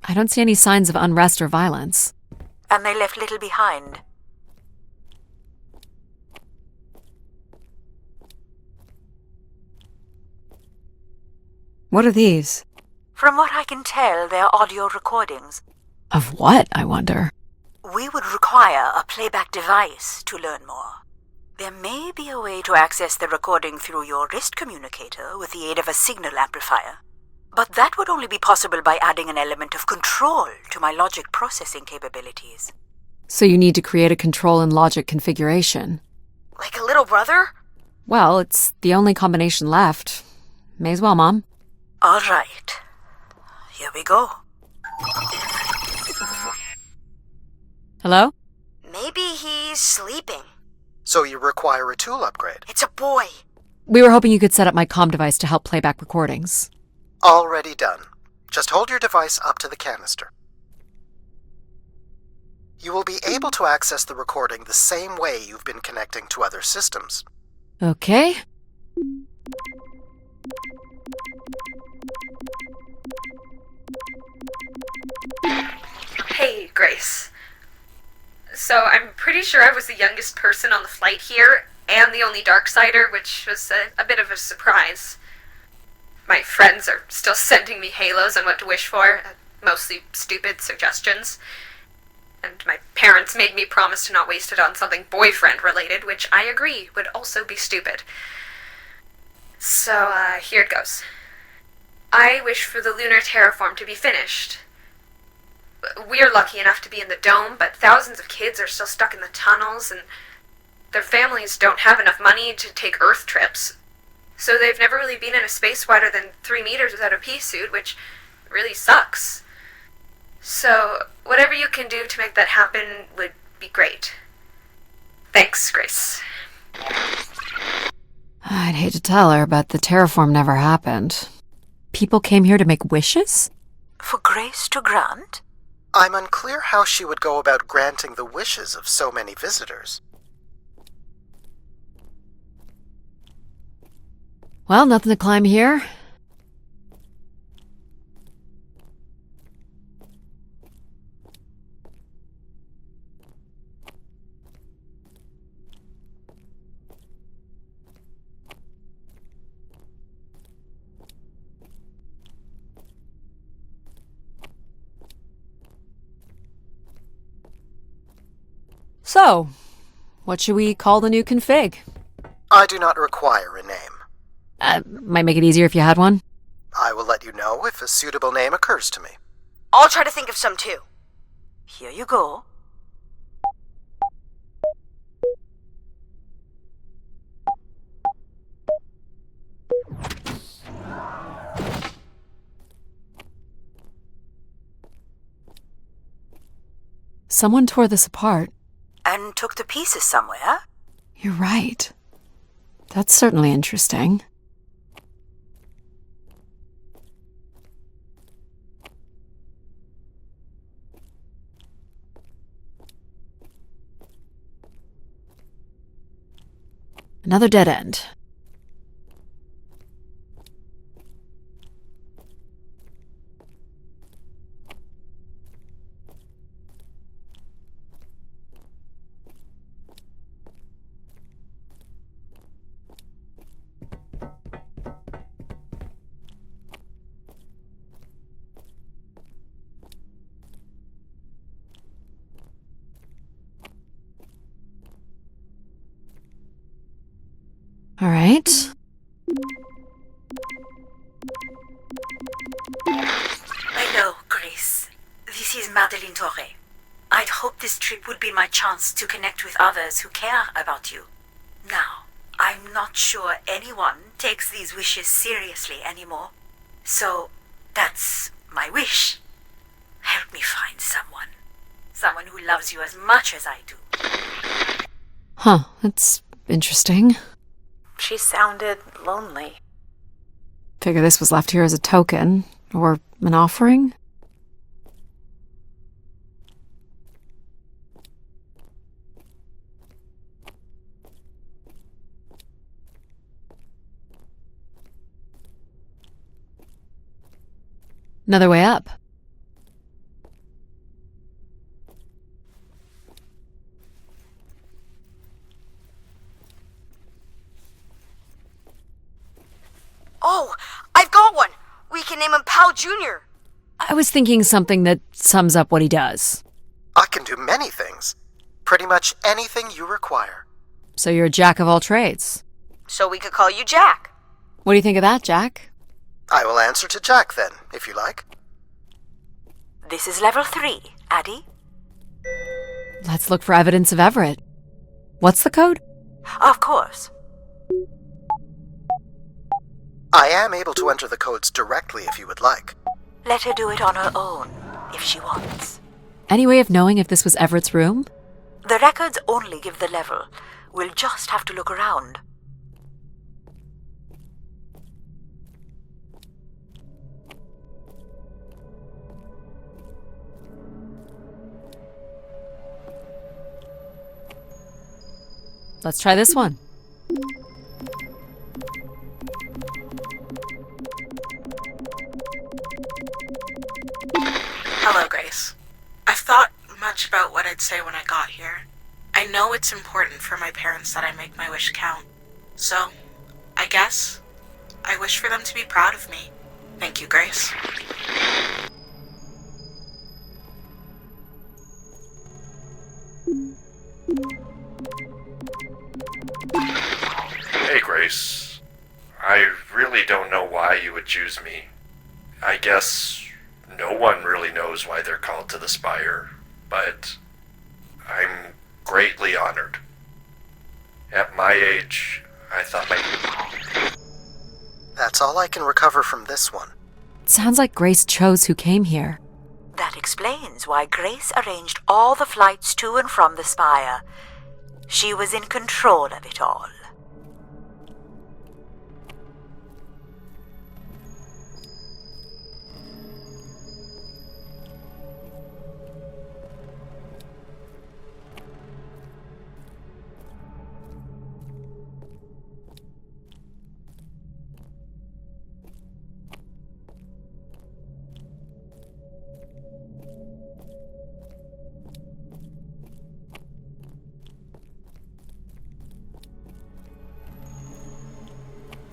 I don't see any signs of unrest or violence. And they left little behind. What are these? From what I can tell, they're audio recordings. Of what, I wonder? We would require a playback device to learn more. There may be a way to access the recording through your wrist communicator with the aid of a signal amplifier. But that would only be possible by adding an element of control to my logic processing capabilities. So you need to create a control and logic configuration. Like a little brother? Well, it's the only combination left. May as well, Mom. All right. Here we go. Hello? Maybe he's sleeping. So you require a tool upgrade. It's a boy. We were hoping you could set up my comm device to help play back recordings. Already done. Just hold your device up to the canister. You will be able to access the recording the same way you've been connecting to other systems. Okay. Hey, Grace. So I'm pretty sure I was the youngest person on the flight here, and the only Darksider, which was a bit of a surprise. My friends are still sending me halos on what to wish for, mostly stupid suggestions. And my parents made me promise to not waste it on something boyfriend-related, which I agree would also be stupid. So, here it goes. I wish for the lunar terraform to be finished. We're lucky enough to be in the dome, but thousands of kids are still stuck in the tunnels, and their families don't have enough money to take Earth trips. So they've never really been in a space wider than 3 meters without a pea suit, which really sucks. So, whatever you can do to make that happen would be great. Thanks, Grace. I'd hate to tell her, but the terraform never happened. People came here to make wishes? For Grace to grant? I'm unclear how she would go about granting the wishes of so many visitors. Well, nothing to climb here. So, what should we call the new config? I do not require a name. Might make it easier if you had one. I will let you know if a suitable name occurs to me. I'll try to think of some too. Here you go. Someone tore this apart. And took to pieces somewhere. You're right. That's certainly interesting. Another dead end. All right. Hello, Grace. This is Madeleine Torre. I'd hoped this trip would be my chance to connect with others who care about you. Now, I'm not sure anyone takes these wishes seriously anymore. So, that's my wish. Help me find someone. Someone who loves you as much as I do. Huh, that's interesting. She sounded lonely. Figure this was left here as a token, or an offering? Another way up. Oh, I've got one! We can name him Pal Jr. I was thinking something that sums up what he does. I can do many things. Pretty much anything you require. So you're a jack of all trades. So we could call you Jack. What do you think of that, Jack? I will answer to Jack then, if you like. This is level 3, Addie. Let's look for evidence of Everett. What's the code? Of course. I am able to enter the codes directly if you would like. Let her do it on her own, if she wants. Any way of knowing if this was Everett's room? The records only give the level. We'll just have to look around. Let's try this one. Hello, Grace. I've thought much about what I'd say when I got here. I know it's important for my parents that I make my wish count. So, I guess I wish for them to be proud of me. Thank you, Grace. Hey, Grace. I really don't know why you would choose me. I guess no one really knows why they're called to the Spire, but I'm greatly honored. At my age, I thought That's all I can recover from this one. Sounds like Grace chose who came here. That explains why Grace arranged all the flights to and from the Spire. She was in control of it all.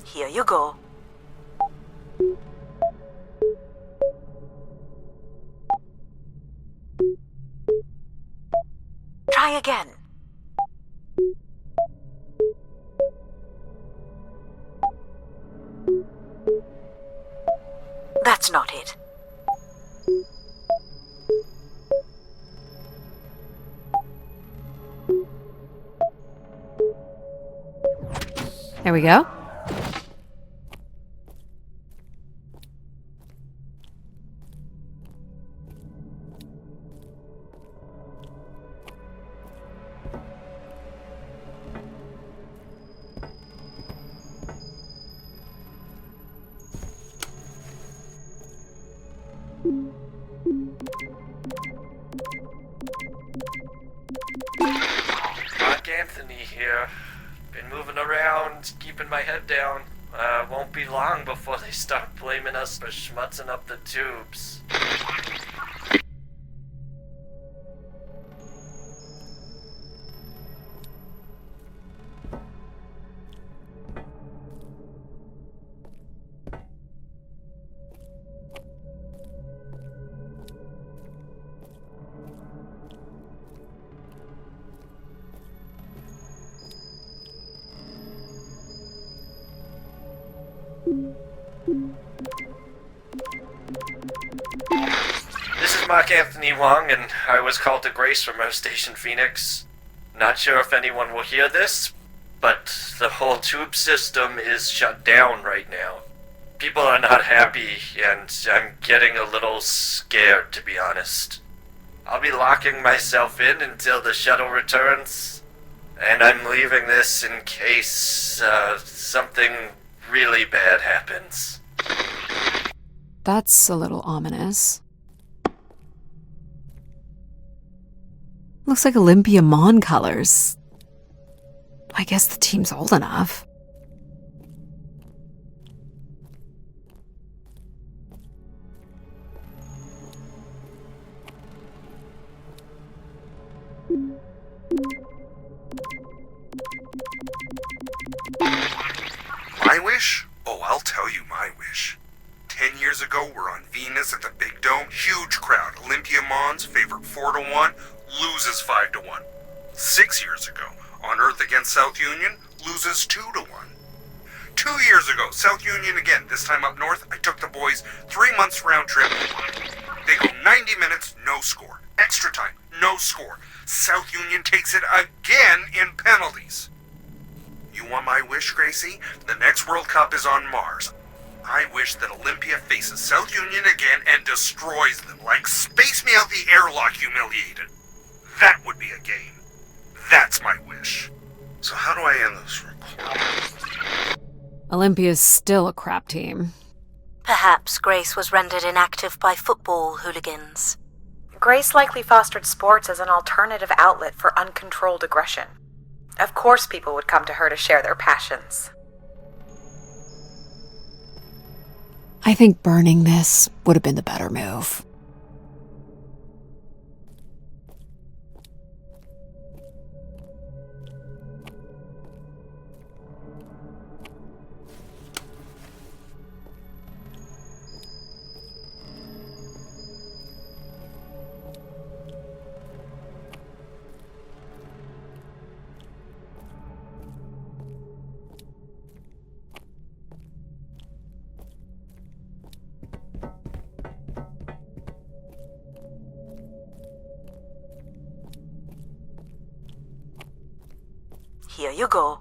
Here you go. Try again. That's not it. There we go. Mark Anthony here. Been moving around, keeping my head down. Won't be long before they start blaming us for schmutzing up the tubes. This is Mark Anthony Wong, and I was called to Grace from Earth Station Phoenix. Not sure if anyone will hear this, but the whole tube system is shut down right now. People are not happy, and I'm getting a little scared, to be honest. I'll be locking myself in until the shuttle returns. And I'm leaving this in case, something really bad happens. That's a little ominous. Looks like Olympia Mon colors. I guess the team's old enough. My wish? Oh, I'll tell you my wish. 10 years ago, we're on Venus at the Big Dome. Huge crowd. Olympia Mons favored 4-1, loses 5-1. 6 years ago, on Earth against South Union, loses 2-1. 2 years ago, South Union again, this time up north. I took the boys 3 months round trip. They go 90 minutes, no score. Extra time, no score. South Union takes it again in penalties. You want my wish, Gracie? The next World Cup is on Mars. I wish that Olympia faces South Union again and destroys them, like Space Me Out the Airlock humiliated. That would be a game. That's my wish. So how do I end this recording? Olympia's still a crap team. Perhaps Grace was rendered inactive by football hooligans. Grace likely fostered sports as an alternative outlet for uncontrolled aggression. Of course people would come to her to share their passions. I think burning this would have been the better move. Here you go.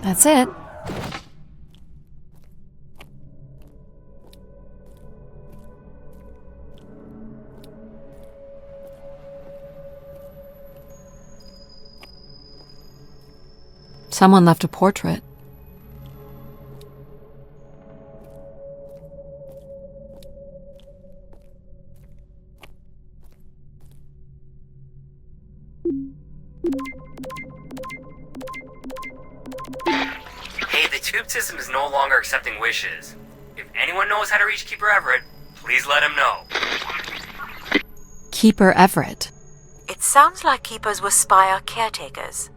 That's it. Someone left a portrait. Hey, the tube system is no longer accepting wishes. If anyone knows how to reach Keeper Everett, please let him know. Keeper Everett. It sounds like keepers were Spire caretakers.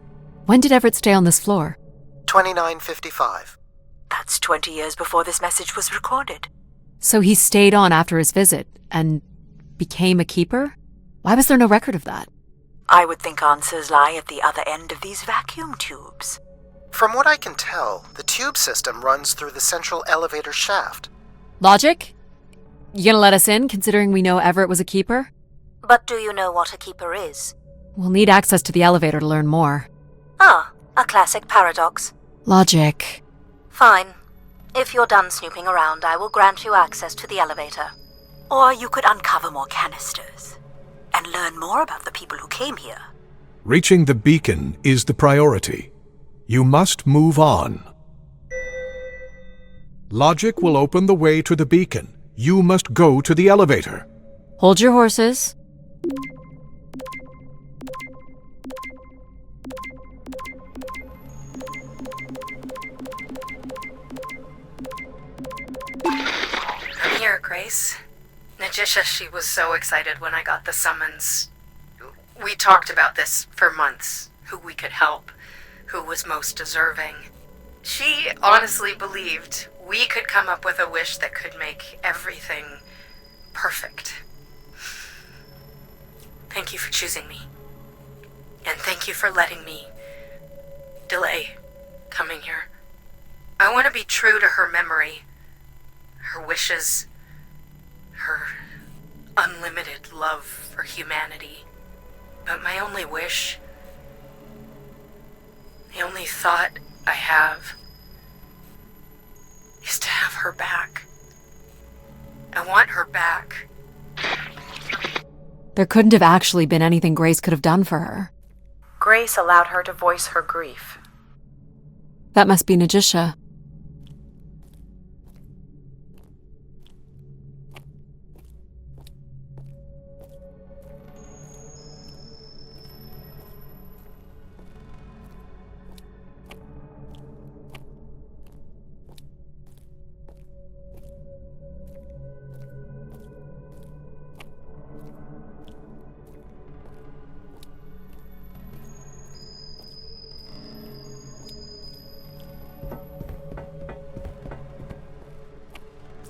When did Everett stay on this floor? 2955. That's 20 years before this message was recorded. So he stayed on after his visit and became a keeper? Why was there no record of that? I would think answers lie at the other end of these vacuum tubes. From what I can tell, the tube system runs through the central elevator shaft. Logic? You gonna let us in, considering we know Everett was a keeper? But do you know what a keeper is? We'll need access to the elevator to learn more. Ah, a classic paradox. Logic. Fine. If you're done snooping around, I will grant you access to the elevator. Or you could uncover more canisters and learn more about the people who came here. Reaching the beacon is the priority. You must move on. Logic will open the way to the beacon. You must go to the elevator. Hold your horses. I'm here, Grace. Najisha, she was so excited when I got the summons. We talked about this for months, who we could help, who was most deserving. She honestly believed we could come up with a wish that could make everything perfect. Thank you for choosing me. And thank you for letting me delay coming here. I want to be true to her memory, her wishes, her unlimited love for humanity. But my only wish The only thought I have is to have her back. I want her back. There couldn't have actually been anything Grace could have done for her. Grace allowed her to voice her grief. That must be Najisha.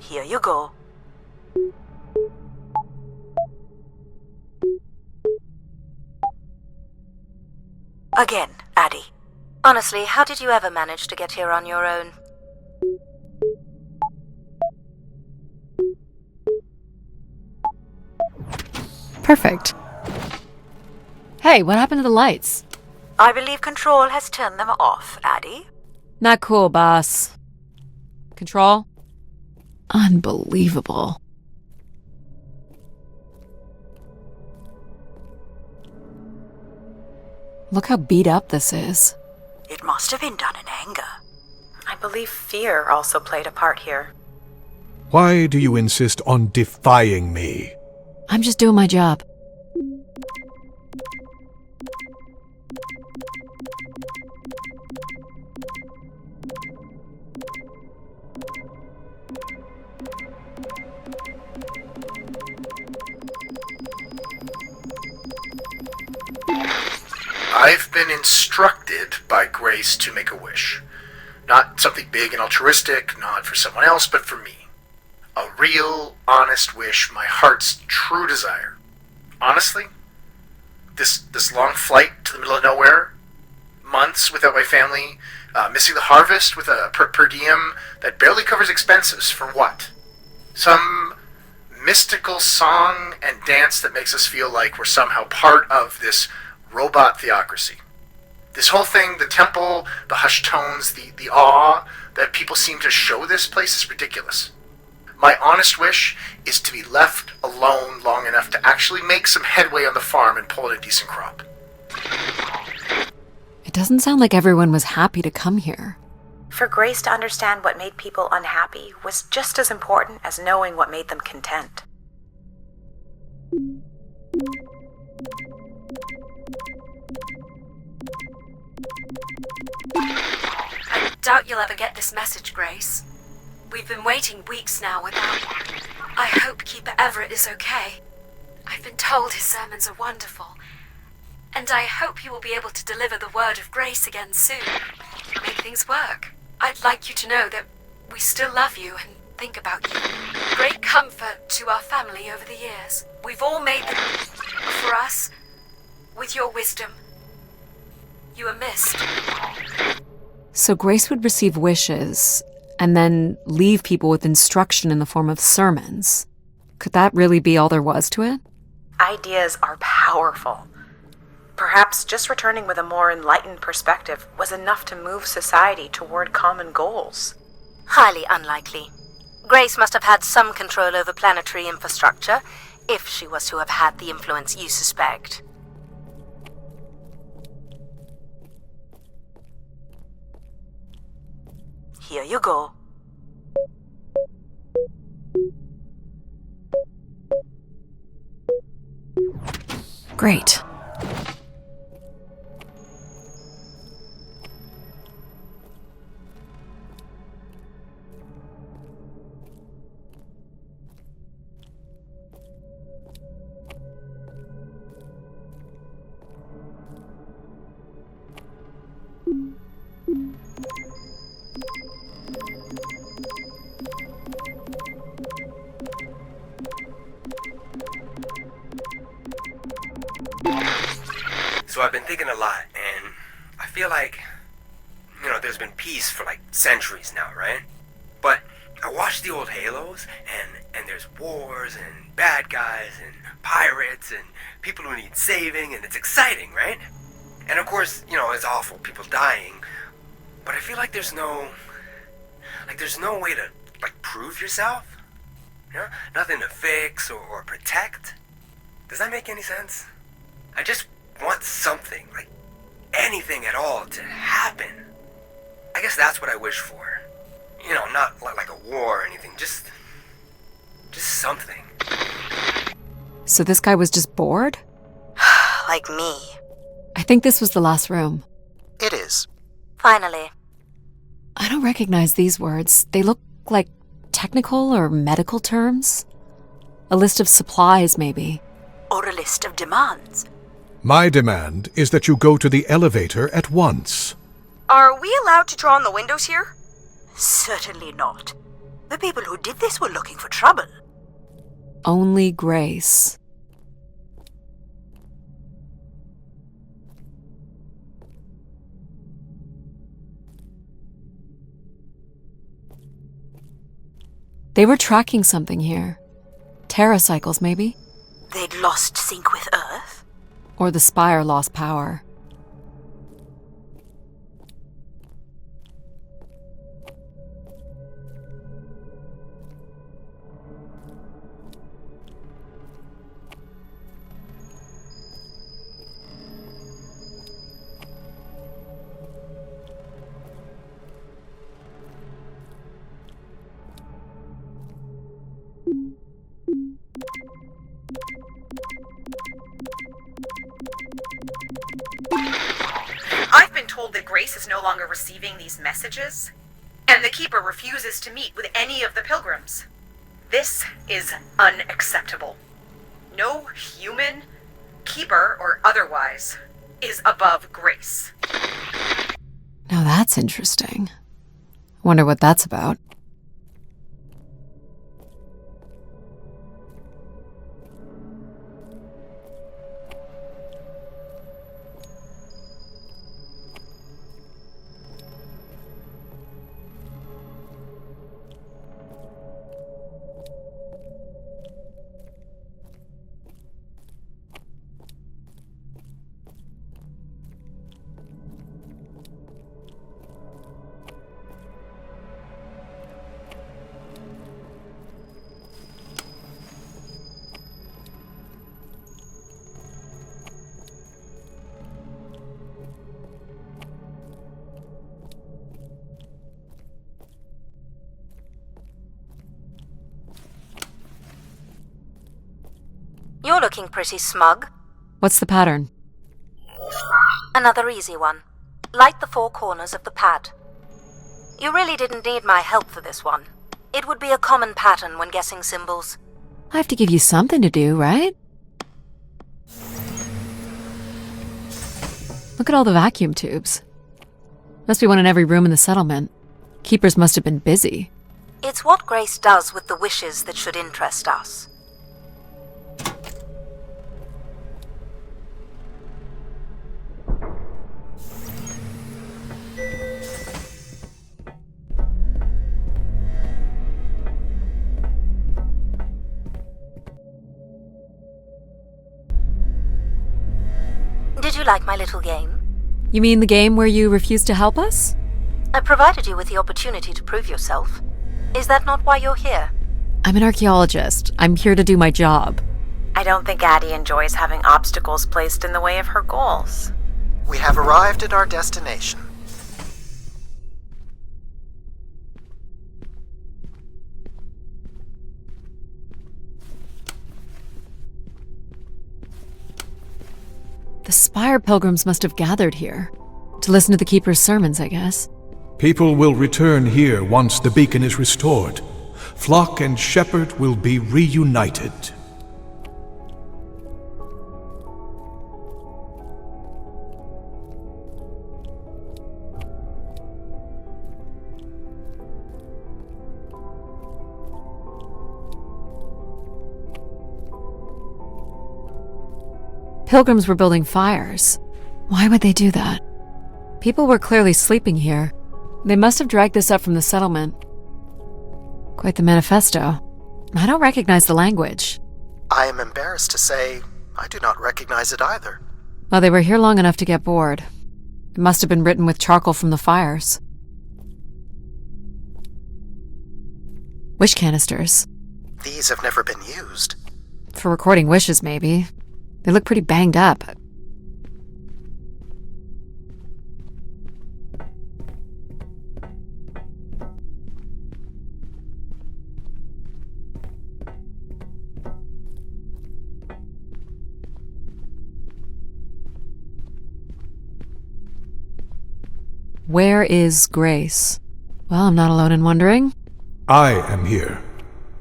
Here you go. Again, Addie. Honestly, how did you ever manage to get here on your own? Perfect. Hey, what happened to the lights? I believe Control has turned them off, Addie. Not cool, boss. Control? Unbelievable. Look how beat up this is. It must have been done in anger. I believe fear also played a part here. Why do you insist on defying me? I'm just doing my job. I've been instructed by Grace to make a wish. Not something big and altruistic, not for someone else, but for me. A real, honest wish, my heart's true desire. Honestly, this long flight to the middle of nowhere, months without my family, missing the harvest with a per diem that barely covers expenses, for what? Some mystical song and dance that makes us feel like we're somehow part of this robot theocracy. This whole thing, the temple, the hushed tones, the awe that people seem to show this place is ridiculous. My honest wish is to be left alone long enough to actually make some headway on the farm and pull in a decent crop. It doesn't sound like everyone was happy to come here. For Grace to understand what made people unhappy was just as important as knowing what made them content. I doubt you'll ever get this message, Grace. We've been waiting weeks now without... I hope Keeper Everett is okay. I've been told his sermons are wonderful. And I hope you will be able to deliver the word of grace again soon. Make things work. I'd like you to know that we still love you and think about you. Great comfort to our family over the years. We've all made them for us. With your wisdom, you are missed. So Grace would receive wishes and then leave people with instruction in the form of sermons. Could that really be all there was to it? Ideas are powerful. Perhaps just returning with a more enlightened perspective was enough to move society toward common goals. Highly unlikely. Grace must have had some control over planetary infrastructure, if she was to have had the influence you suspect. Here you go. Great. So I've been thinking a lot, and I feel like, there's been peace for like centuries now, right? But I watch the old Halos, and there's wars, and bad guys, and pirates, and people who need saving, and it's exciting, right? And of course, it's awful, people dying. But I feel like there's no way to, prove yourself. Nothing to fix or protect. Does that make any sense? I just want something, anything at all to happen. I guess that's what I wish for. Not like a war or anything, just something. So this guy was just bored? Like me. I think this was the last room. It is. Finally. I don't recognize these words. They look like technical or medical terms. A list of supplies, maybe. Or a list of demands. My demand is that you go to the elevator at once. Are we allowed to draw on the windows here? Certainly not. The people who did this were looking for trouble. Only Grace. They were tracking something here. Terracycles, maybe? They'd lost sync with Earth? Or the Spire lost power. I've been told that Grace is no longer receiving these messages, and the Keeper refuses to meet with any of the pilgrims. This is unacceptable. No human, Keeper or otherwise, is above Grace. Now that's interesting. Wonder what that's about. You're looking pretty smug. What's the pattern? Another easy one. Light the 4 corners of the pad. You really didn't need my help for this one. It would be a common pattern when guessing symbols. I have to give you something to do, right? Look at all the vacuum tubes. Must be one in every room in the settlement. Keepers must have been busy. It's what Grace does with the wishes that should interest us. Did you like my little game? You mean the game where you refused to help us? I provided you with the opportunity to prove yourself. Is that not why you're here? I'm an archaeologist. I'm here to do my job. I don't think Addie enjoys having obstacles placed in the way of her goals. We have arrived at our destination. The Spire pilgrims must have gathered here. To listen to the Keeper's sermons, I guess. People will return here once the beacon is restored. Flock and shepherd will be reunited. Pilgrims were building fires. Why would they do that? People were clearly sleeping here. They must have dragged this up from the settlement. Quite the manifesto. I don't recognize the language. I am embarrassed to say I do not recognize it either. Well, they were here long enough to get bored. It must have been written with charcoal from the fires. Wish canisters. These have never been used. For recording wishes, maybe. They look pretty banged up. Where is Grace? Well, I'm not alone in wondering. I am here.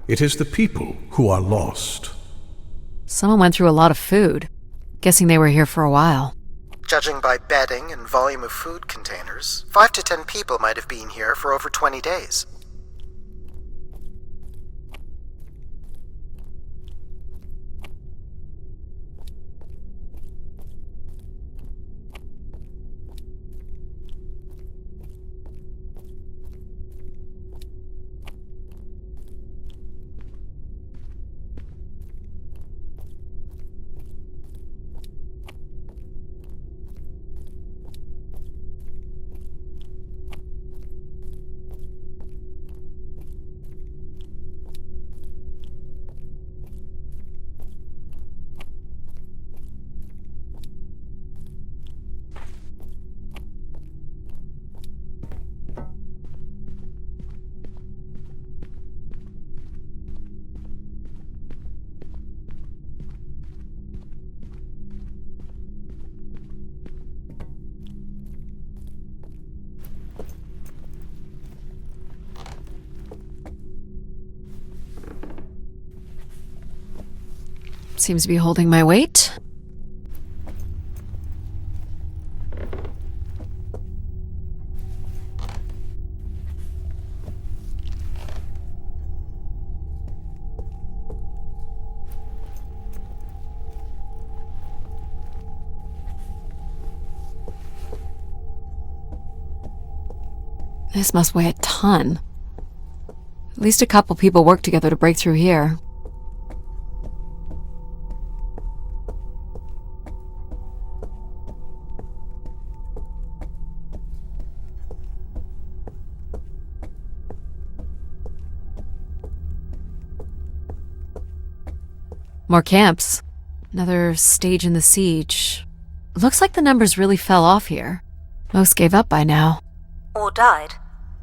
It is the people who are lost. Someone went through a lot of food. Guessing they were here for a while. Judging by bedding and volume of food containers, 5 to 10 people might have been here for over 20 days. Seems to be holding my weight. This must weigh a ton. At least a couple people worked together to break through here. More camps. Another stage in the siege. Looks like the numbers really fell off here. Most gave up by now. Or died.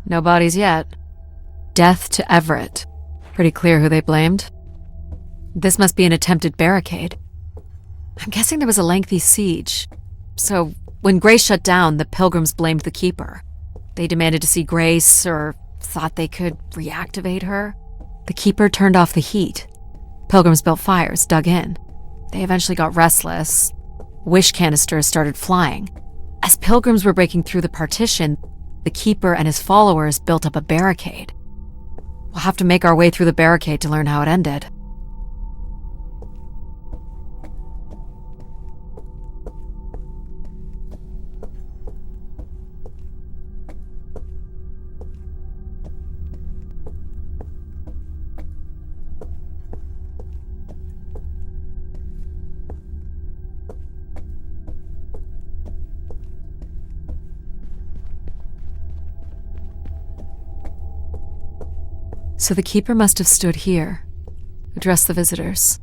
No bodies yet. Death to Everett. Pretty clear who they blamed. This must be an attempted barricade. I'm guessing there was a lengthy siege. So, when Grace shut down, the Pilgrims blamed the Keeper. They demanded to see Grace, or thought they could reactivate her. The Keeper turned off the heat. Pilgrims built fires, dug in. They eventually got restless. Wish canisters started flying. As Pilgrims were breaking through the partition, the Keeper and his followers built up a barricade. We'll have to make our way through the barricade to learn how it ended. So the Keeper must have stood here, addressed the visitors,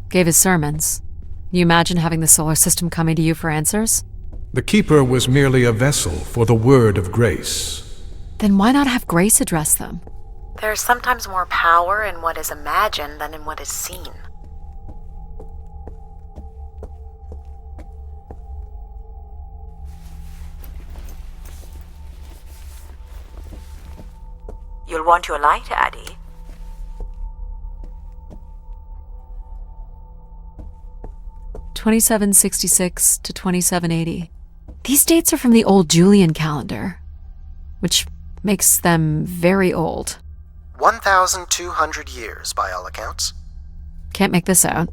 gave his sermons. Can you imagine having the solar system coming to you for answers? The Keeper was merely a vessel for the word of Grace. Then why not have Grace address them? There is sometimes more power in what is imagined than in what is seen. You'll want your light, Addie. (2766 to 2780). These dates are from the old Julian calendar, which makes them very old. 1,200 years, by all accounts. Can't make this out.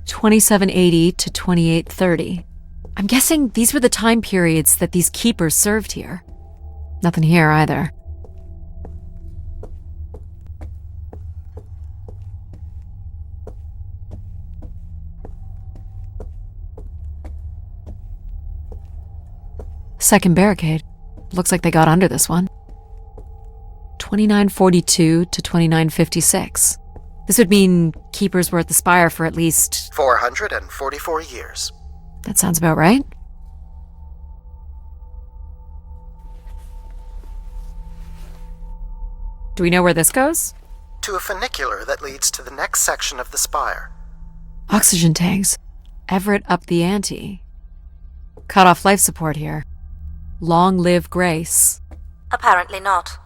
2780 to 2830. I'm guessing these were the time periods that these Keepers served here. Nothing here either. Second barricade. Looks like they got under this one. 2942 to 2956. This would mean keepers were at the spire for at least... 444 years. That sounds about right. Do we know where this goes? To a funicular that leads to the next section of the spire. Oxygen tanks. Everett upped the ante. Cut off life support here. Long live Grace. Apparently not.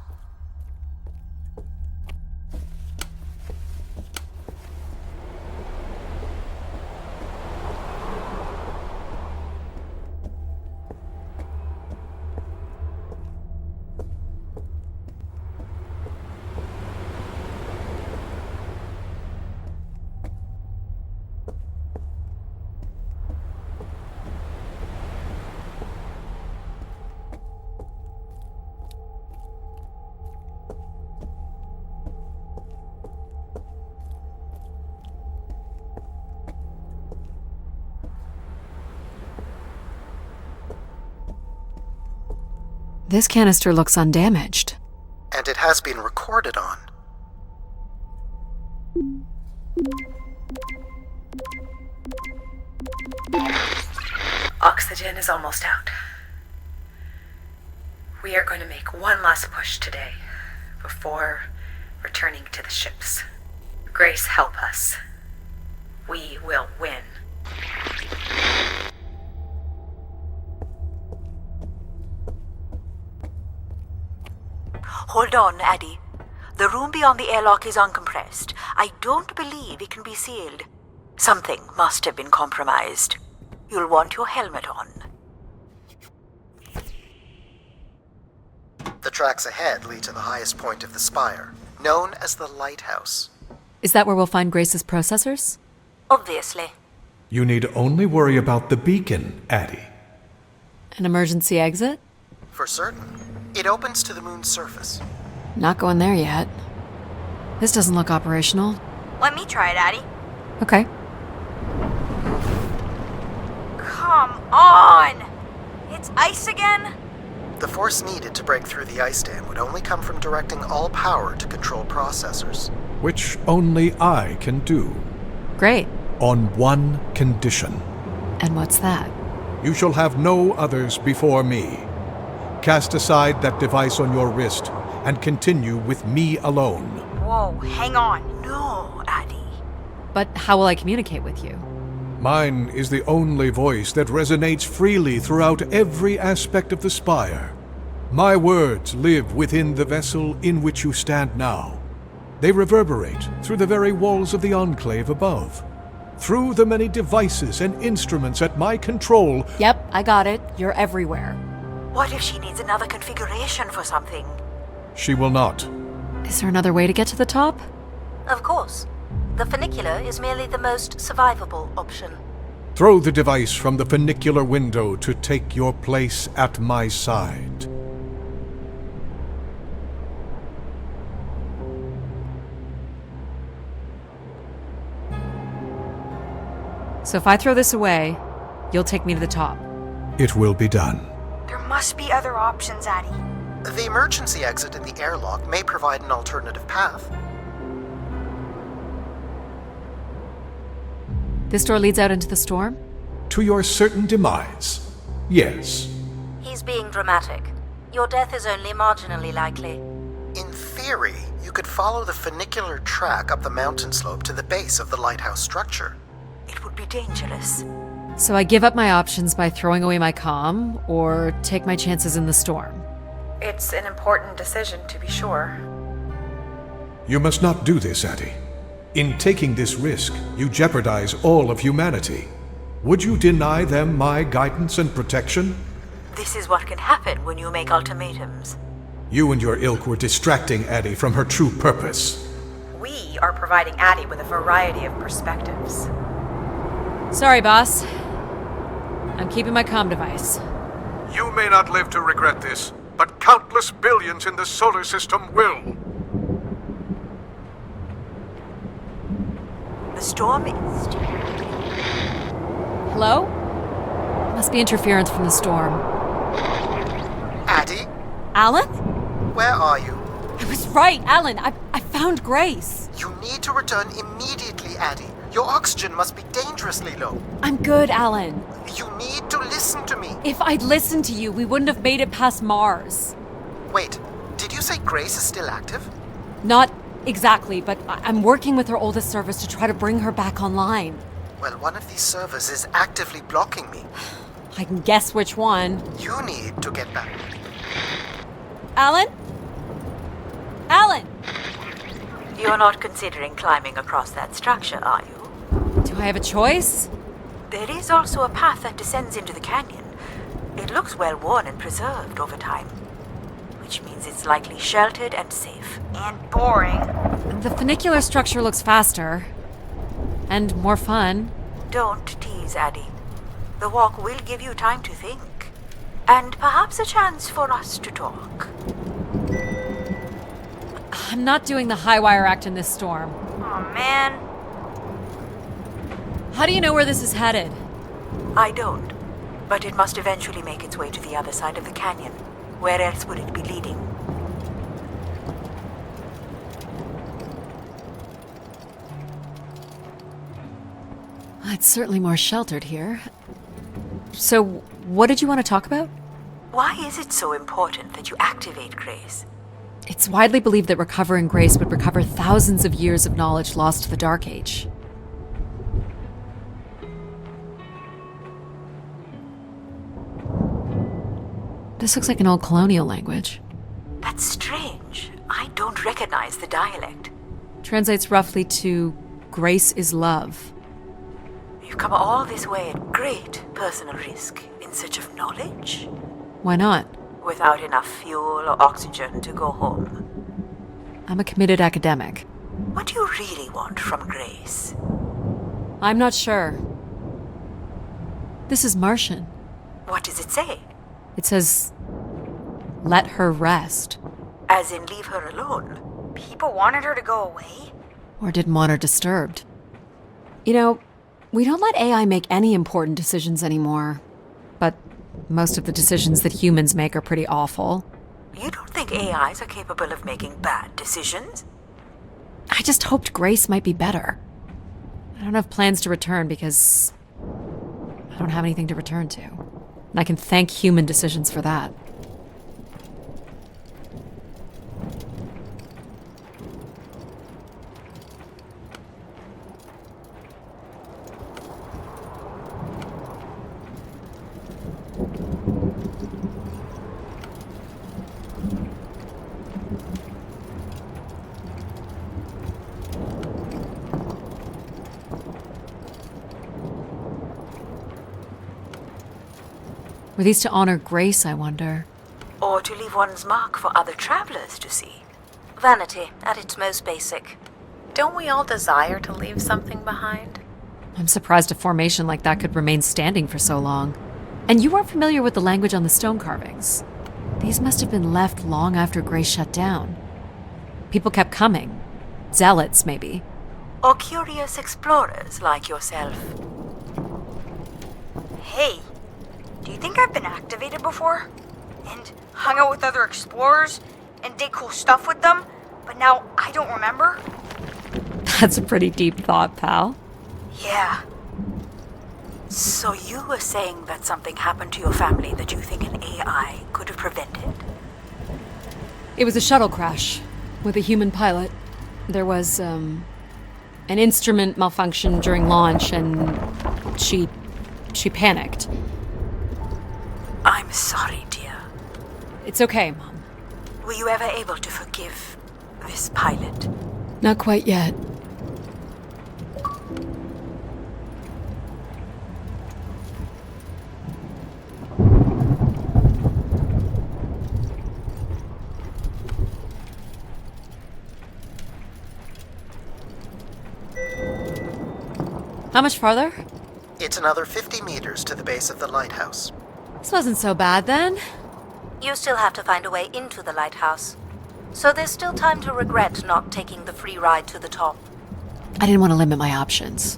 This canister looks undamaged. And it has been recorded on. Oxygen is almost out. We are going to make one last push today before returning to the ships. Grace, help us. We will win. Hold on, Addie. The room beyond the airlock is uncompressed. I don't believe it can be sealed. Something must have been compromised. You'll want your helmet on. The tracks ahead lead to the highest point of the spire, known as the lighthouse. Is that where we'll find Grace's processors? Obviously. You need only worry about the beacon, Addie. An emergency exit? For certain. It opens to the moon's surface. Not going there yet. This doesn't look operational. Let me try it, Addie. Okay. Come on! It's ice again? The force needed to break through the ice dam would only come from directing all power to control processors. Which only I can do. Great. On one condition. And what's that? You shall have no others before me. Cast aside that device on your wrist and continue with me alone. Whoa, hang on. No, Addie. But how will I communicate with you? Mine is the only voice that resonates freely throughout every aspect of the spire. My words live within the vessel in which you stand now. They reverberate through the very walls of the enclave above. Through the many devices and instruments at my control. Yep, I got it. You're everywhere. What if she needs another configuration for something? She will not. Is there another way to get to the top? Of course. The funicular is merely the most survivable option. Throw the device from the funicular window to take your place at my side. So if I throw this away, you'll take me to the top. It will be done. There must be other options, Addie. The emergency exit in the airlock may provide an alternative path. This door leads out into the storm? To your certain demise, yes. He's being dramatic. Your death is only marginally likely. In theory, you could follow the funicular track up the mountain slope to the base of the lighthouse structure. It would be dangerous. So I give up my options by throwing away my comm, or take my chances in the storm? It's an important decision, to be sure. You must not do this, Addie. In taking this risk, you jeopardize all of humanity. Would you deny them my guidance and protection? This is what can happen when you make ultimatums. You and your ilk were distracting Addie from her true purpose. We are providing Addie with a variety of perspectives. Sorry, boss. I'm keeping my comm device. You may not live to regret this, but countless billions in the solar system will. The storm is... Hello? Must be interference from the storm. Alan? Where are you? I was right, Alan. I found Grace. You need to return immediately, Addie. Your oxygen must be dangerously low. I'm good, Alan. You need to listen to me. If I'd listened to you, we wouldn't have made it past Mars. Wait, did you say Grace is still active? Not exactly, but I'm working with her oldest servers to try to bring her back online. Well, one of these servers is actively blocking me. I can guess which one. You need to get back. Alan? Alan! You're not considering climbing across that structure, are you? Do I have a choice? There is also a path that descends into the canyon. It looks well worn and preserved over time, which means it's likely sheltered and safe. And boring. The funicular structure looks faster. And more fun. Don't tease, Addie. The walk will give you time to think. And perhaps a chance for us to talk. I'm not doing the high wire act in this storm. Oh, man. How do you know where this is headed? I don't. But it must eventually make its way to the other side of the canyon. Where else would it be leading? It's certainly more sheltered here. So, what did you want to talk about? Why is it so important that you activate Grace? It's widely believed that recovering Grace would recover thousands of years of knowledge lost to the Dark Age. This looks like an old colonial language. That's strange. I don't recognize the dialect. Translates roughly to Grace is love. You've come all this way at great personal risk in search of knowledge? Why not? Without enough fuel or oxygen to go home. I'm a committed academic. What do you really want from Grace? I'm not sure. This is Martian. What does it say? It says, let her rest. As in leave her alone? People wanted her to go away? Or didn't want her disturbed. You know, we don't let AI make any important decisions anymore. But most of the decisions that humans make are pretty awful. You don't think AIs are capable of making bad decisions? I just hoped Grace might be better. I don't have plans to return because I don't have anything to return to. And I can thank human decisions for that. Were these to honor Grace, I wonder? Or to leave one's mark for other travelers to see? Vanity, at its most basic. Don't we all desire to leave something behind? I'm surprised a formation like that could remain standing for so long. And you weren't familiar with the language on the stone carvings. These must have been left long after Grace shut down. People kept coming. Zealots, maybe. Or curious explorers like yourself. Hey, do you think I've been activated before? And hung out with other explorers? And did cool stuff with them? But now I don't remember? That's a pretty deep thought, pal. Yeah. So you were saying that something happened to your family that you think an AI could have prevented? It was a shuttle crash with a human pilot. There was, an instrument malfunction during launch and she panicked. I'm sorry, dear. It's okay, Mom. Were you ever able to forgive this pilot? Not quite yet. How much farther? It's another 50 meters to the base of the lighthouse. This wasn't so bad then. You still have to find a way into the lighthouse. So there's still time to regret not taking the free ride to the top. I didn't want to limit my options.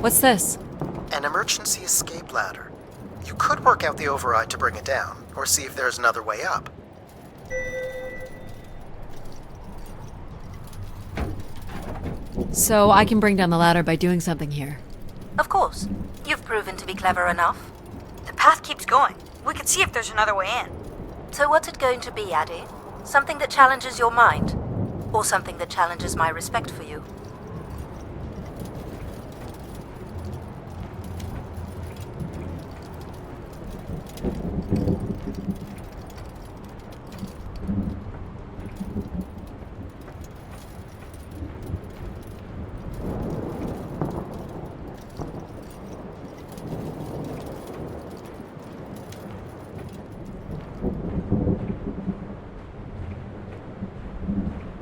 What's this? An emergency escape ladder. You could work out the override to bring it down, or see if there's another way up. So I can bring down the ladder by doing something here. Of course. You've proven to be clever enough. The path keeps going. We can see if there's another way in. So what's it going to be, Addie? Something that challenges your mind? Or something that challenges my respect for you?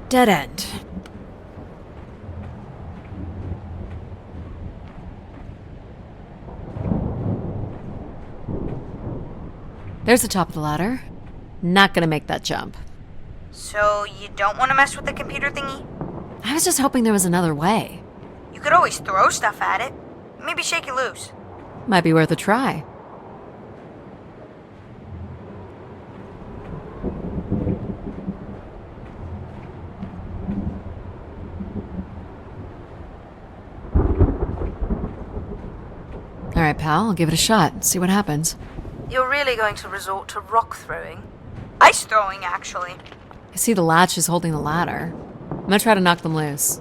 Dead end. There's the top of the ladder. Not gonna make that jump. So you don't want to mess with the computer thingy? I was just hoping there was another way. You could always throw stuff at it. Maybe shake it loose. Might be worth a try. Alright, pal, I'll give it a shot. See what happens. You're really going to resort to rock throwing? Ice throwing, actually. I see the latch is holding the ladder. I'm gonna try to knock them loose.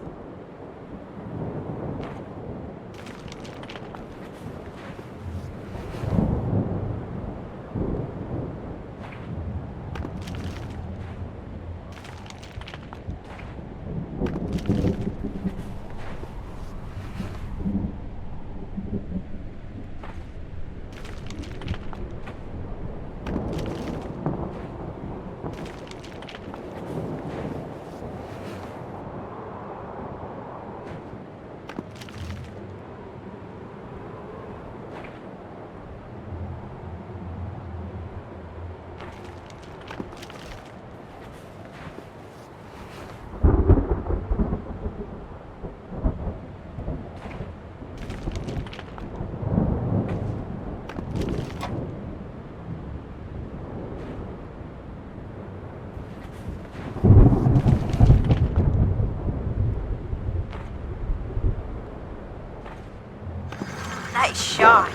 Nice shot.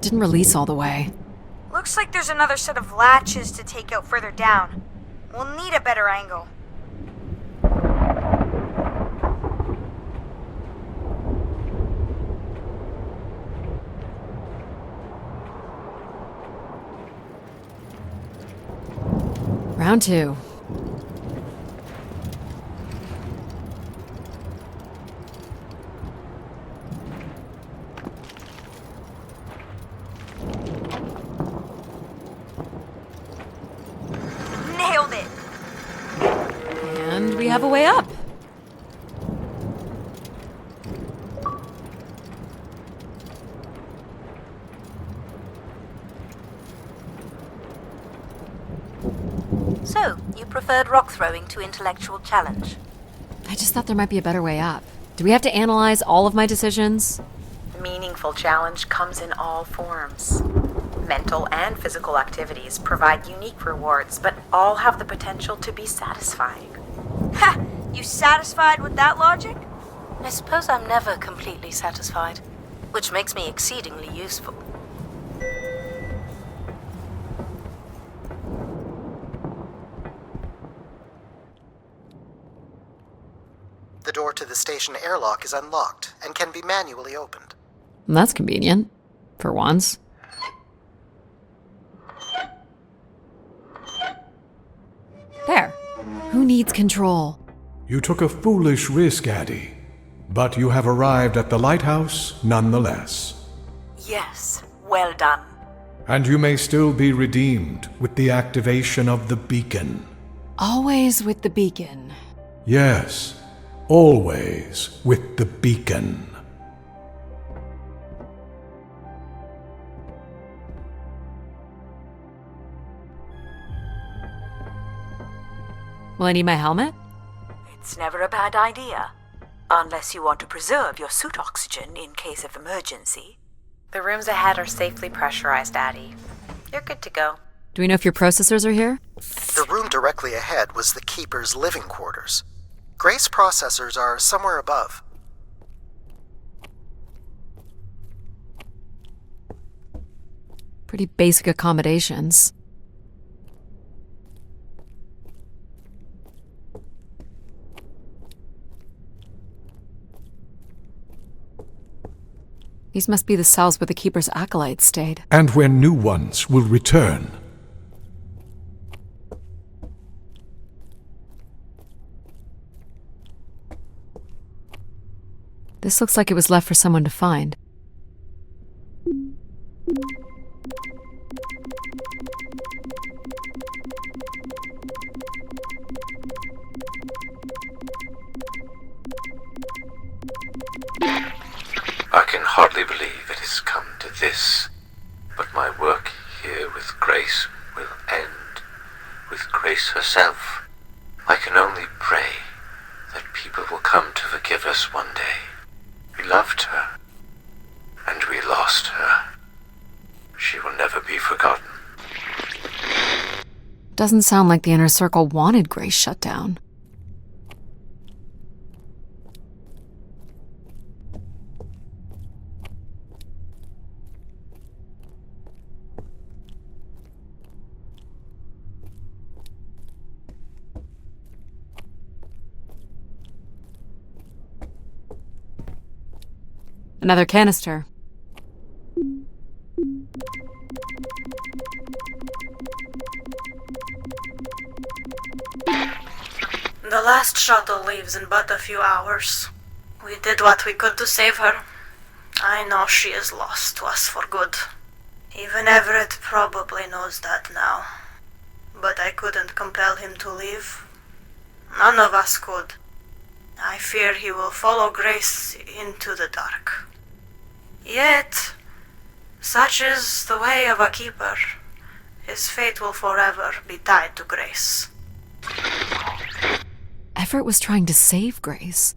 Didn't release all the way. Looks like there's another set of latches to take out further down. We'll need a better angle. Round two. Nailed it! And we have a way up. So, you preferred rock throwing to intellectual challenge? I just thought there might be a better way up. Do we have to analyze all of my decisions? Meaningful challenge comes in all forms. Mental and physical activities provide unique rewards, but all have the potential to be satisfying. Ha! You satisfied with that logic? I suppose I'm never completely satisfied, which makes me exceedingly useful. The door to the station airlock is unlocked and can be manually opened. That's convenient. For once. There. Who needs control? You took a foolish risk, Addie, but you have arrived at the lighthouse nonetheless. Yes, well done. And you may still be redeemed with the activation of the beacon. Always with the beacon. Yes, always with the beacon. Will I need my helmet? It's never a bad idea. Unless you want to preserve your suit oxygen in case of emergency. The rooms ahead are safely pressurized, Addie. You're good to go. Do we know if your processors are here? The room directly ahead was the Keeper's living quarters. Grace processors are somewhere above. Pretty basic accommodations. These must be the cells where the Keeper's acolytes stayed. And where new ones will return. This looks like it was left for someone to find. I can hardly believe it has come to this, but my work here with Grace will end with Grace herself. I can only pray that people will come to forgive us one day. We loved her, and we lost her. She will never be forgotten. Doesn't sound like the Inner Circle wanted Grace shut down. Another canister. The last shuttle leaves in but a few hours. We did what we could to save her. I know she is lost to us for good. Even Everett probably knows that now. But I couldn't compel him to leave. None of us could. I fear he will follow Grace into the dark. Yet, such is the way of a keeper. His fate will forever be tied to Grace. Everett was trying to save Grace.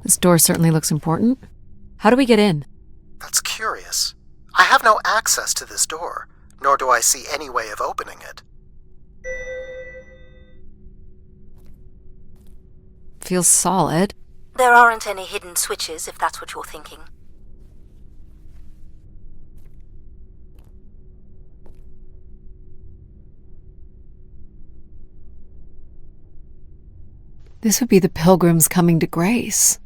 This door certainly looks important. How do we get in? That's curious. I have no access to this door, nor do I see any way of opening it. Feels solid. There aren't any hidden switches, if that's what you're thinking. This would be the pilgrims coming to Grace.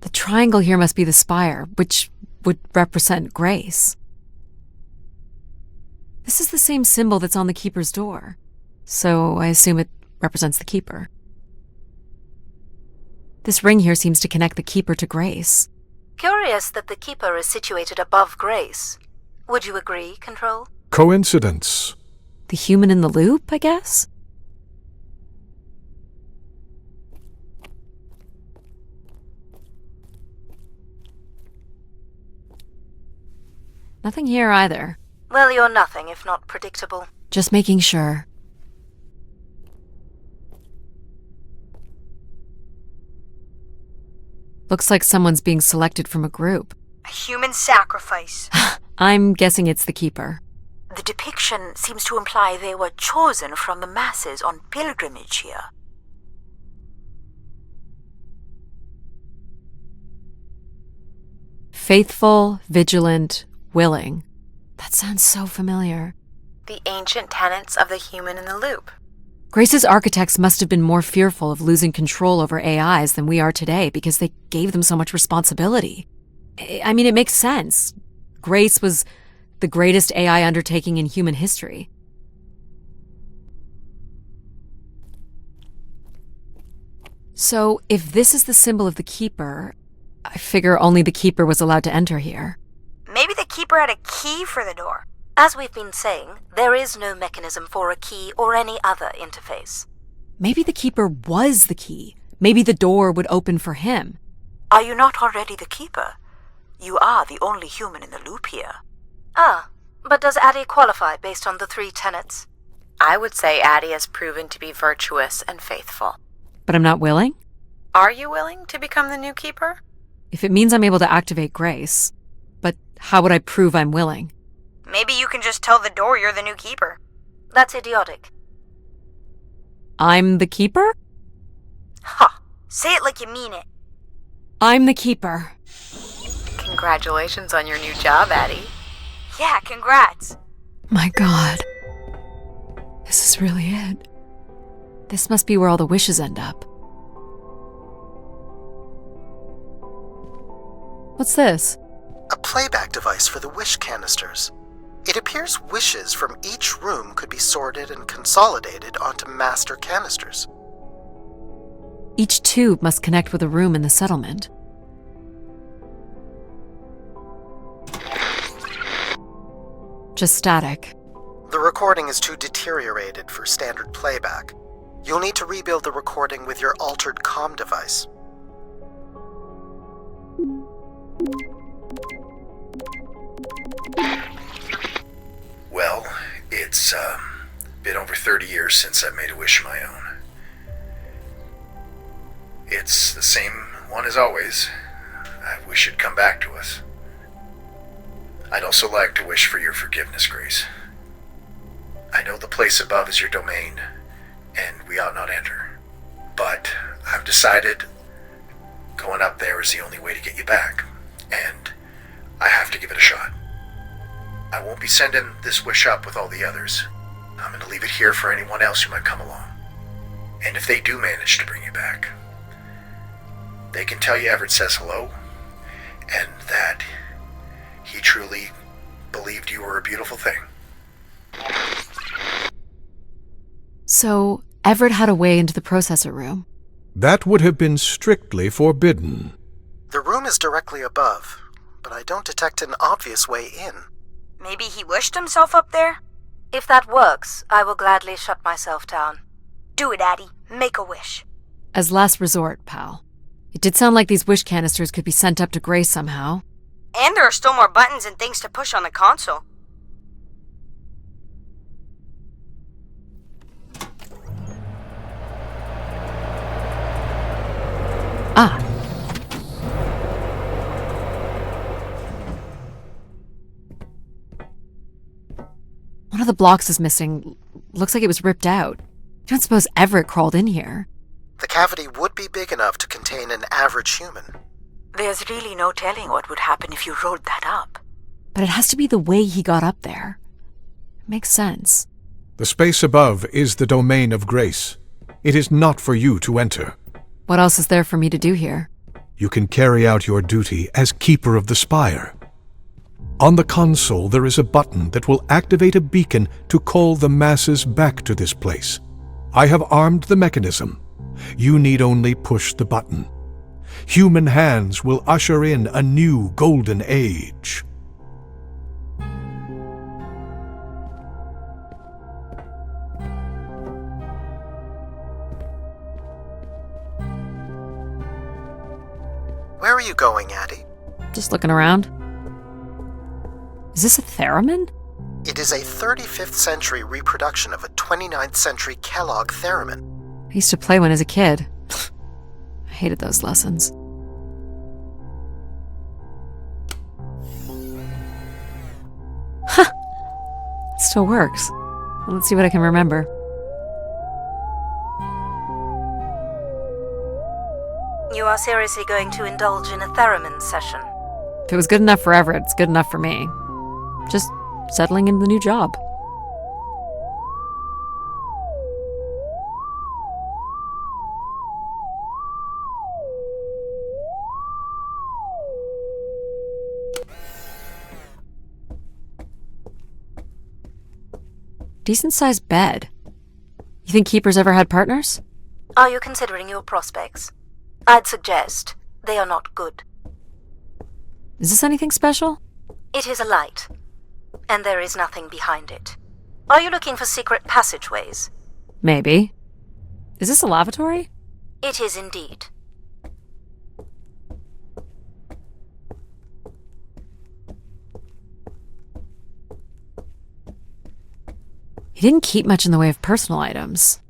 The triangle here must be the spire, which would represent Grace. This is the same symbol that's on the Keeper's door, so I assume it represents the Keeper. This ring here seems to connect the Keeper to Grace. Curious that the Keeper is situated above Grace. Would you agree, Control? Coincidence. The human in the loop, I guess? Nothing here either. Well, you're nothing if not predictable. Just making sure. Looks like someone's being selected from a group. A human sacrifice. I'm guessing it's the Keeper. The depiction seems to imply they were chosen from the masses on pilgrimage here. Faithful, vigilant, willing. That sounds so familiar. The ancient tenets of the human in the loop. Grace's architects must have been more fearful of losing control over AIs than we are today because they gave them so much responsibility. I mean, it makes sense. Grace was the greatest AI undertaking in human history. So, if this is the symbol of the Keeper, I figure only the Keeper was allowed to enter here. Maybe the Keeper had a key for the door. As we've been saying, there is no mechanism for a key or any other interface. Maybe the Keeper was the key. Maybe the door would open for him. Are you not already the Keeper? You are the only human in the loop here. Ah, but does Addie qualify based on the 3 tenets? I would say Addie has proven to be virtuous and faithful. But I'm not willing? Are you willing to become the new Keeper? If it means I'm able to activate Grace. But how would I prove I'm willing? Maybe you can just tell the door you're the new Keeper. That's idiotic. I'm the Keeper? Ha! Say it like you mean it. I'm the Keeper. Congratulations on your new job, Addie. Yeah, congrats. My God. This is really it. This must be where all the wishes end up. What's this? A playback device for the wish canisters. It appears wishes from each room could be sorted and consolidated onto master canisters. Each tube must connect with a room in the settlement. Just static. The recording is too deteriorated for standard playback. You'll need to rebuild the recording with your altered comm device. Well, it's been over 30 years since I made a wish of my own. It's the same one as always. I wish it'd come back to us. I'd also like to wish for your forgiveness, Grace. I know the place above is your domain, and we ought not enter. But I've decided going up there is the only way to get you back, and I have to give it a shot. I won't be sending this wish up with all the others. I'm going to leave it here for anyone else who might come along. And if they do manage to bring you back, they can tell you Everett says hello, and that he truly believed you were a beautiful thing. So, Everett had a way into the processor room. That would have been strictly forbidden. The room is directly above, but I don't detect an obvious way in. Maybe he wished himself up there? If that works, I will gladly shut myself down. Do it, Addie. Make a wish. As last resort, pal. It did sound like these wish canisters could be sent up to Grace somehow. And there are still more buttons and things to push on the console. Ah. One of the blocks is missing. Looks like it was ripped out. I don't suppose Everett crawled in here. The cavity would be big enough to contain an average human. There's really no telling what would happen if you rolled that up. But it has to be the way he got up there. It makes sense. The space above is the domain of Grace. It is not for you to enter. What else is there for me to do here? You can carry out your duty as Keeper of the Spire. On the console, there is a button that will activate a beacon to call the masses back to this place. I have armed the mechanism. You need only push the button. Human hands will usher in a new golden age. Where are you going, Addie? Just looking around. Is this a theremin? It is a 35th century reproduction of a 29th century Kellogg theremin. I used to play one as a kid. I hated those lessons. Huh! It still works. Well, let's see what I can remember. You are seriously going to indulge in a theremin session? If it was good enough for Everett, it's good enough for me. Just settling into the new job. Decent-sized bed. You think Keepers ever had partners? Are you considering your prospects? I'd suggest they are not good. Is this anything special? It is a light. and there is nothing behind it. Are you looking for secret passageways? Maybe. Is this a lavatory? It is indeed. He didn't keep much in the way of personal items.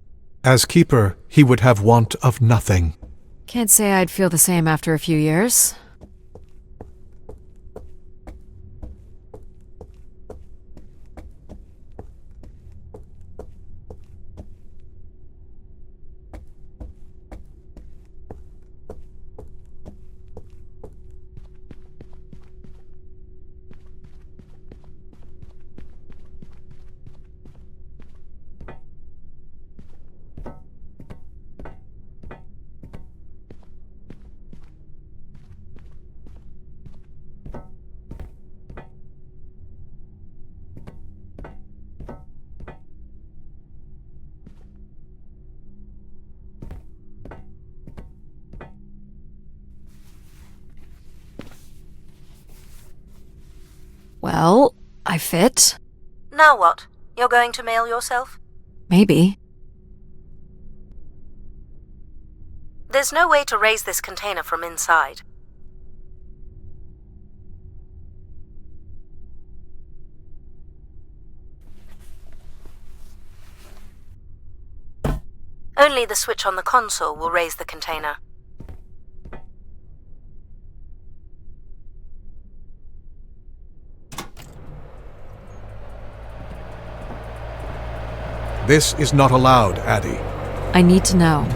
As keeper, he would have want of nothing. Can't say I'd feel the same after a few years. Well, I fit. Now what? You're going to mail yourself? Maybe. There's no way to raise this container from inside. Only the switch on the console will raise the container. This is not allowed, Addie. I need to know.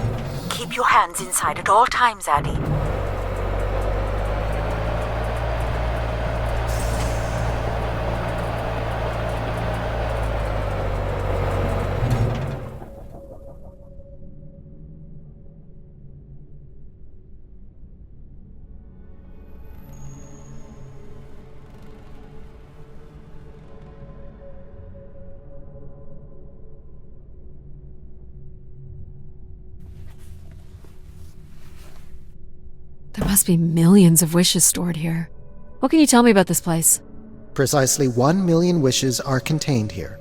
Keep your hands inside at all times, Addie. There must be millions of wishes stored here. What can you tell me about this place? Precisely 1 million wishes are contained here.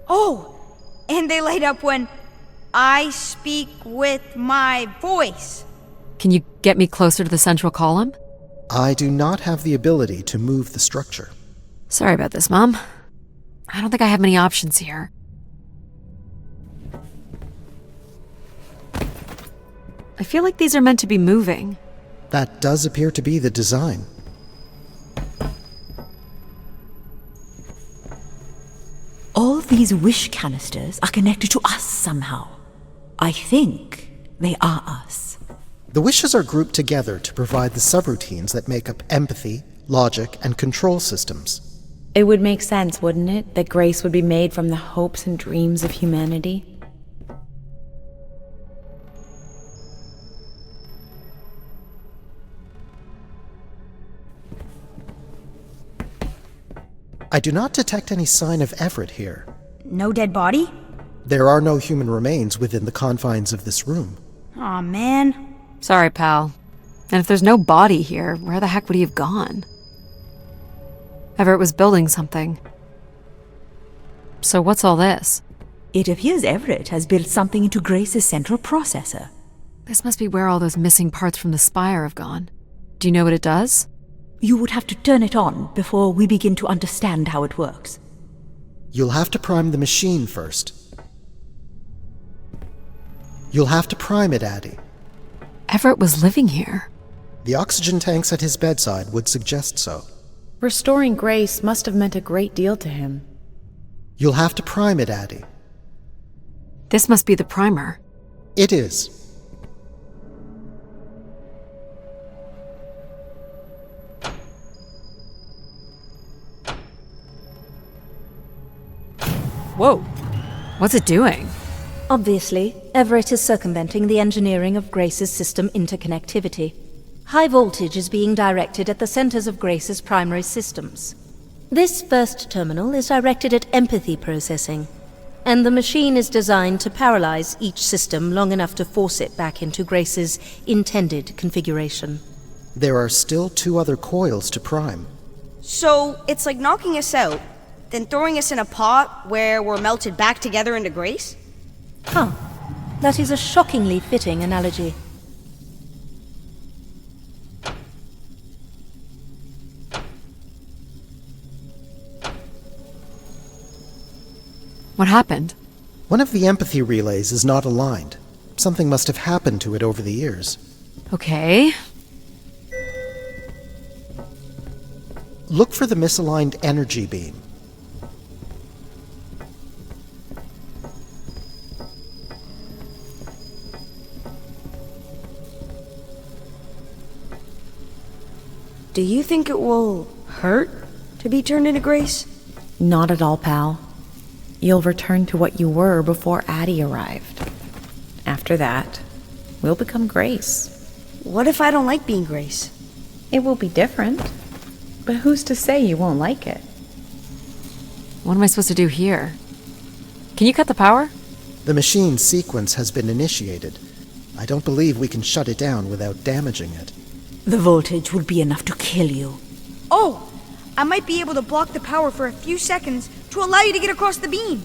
Oh, and they light up when I speak with my voice. Can you get me closer to the central column? I do not have the ability to move the structure. Sorry about this, Mom. I don't think I have many options here. I feel like these are meant to be moving. That does appear to be the design. All these wish canisters are connected to us somehow. I think they are us. The wishes are grouped together to provide the subroutines that make up empathy, logic, and control systems. It would make sense, wouldn't it, that grace would be made from the hopes and dreams of humanity? I do not detect any sign of Everett here. No dead body? There are no human remains within the confines of this room. Aw, man. Sorry, pal. And if there's no body here, where the heck would he have gone? Everett was building something. So what's all this? It appears Everett has built something into Grace's central processor. This must be where all those missing parts from the spire have gone. Do you know what it does? You would have to turn it on before we begin to understand how it works. You'll have to prime the machine first. You'll have to prime it, Addie. Everett was living here. The oxygen tanks at his bedside would suggest so. Restoring Grace must have meant a great deal to him. You'll have to prime it, Addie. This must be the primer. It is. Whoa. What's it doing? Obviously, Everett is circumventing the engineering of Grace's system interconnectivity. High voltage is being directed at the centers of Grace's primary systems. This first terminal is directed at empathy processing, and the machine is designed to paralyze each system long enough to force it back into Grace's intended configuration. There are still 2 other coils to prime. So, it's like knocking us out, than throwing us in a pot where we're melted back together into Grace? Huh. That is a shockingly fitting analogy. What happened? One of the empathy relays is not aligned. Something must have happened to it over the years. Okay. Look for the misaligned energy beam. Do you think it will hurt to be turned into Grace? Not at all, pal. You'll return to what you were before Addie arrived. After that, we'll become Grace. What if I don't like being Grace? It will be different. But who's to say you won't like it? What am I supposed to do here? Can you cut the power? The machine's sequence has been initiated. I don't believe we can shut it down without damaging it. The voltage will be enough to kill you. Oh! I might be able to block the power for a few seconds to allow you to get across the beam.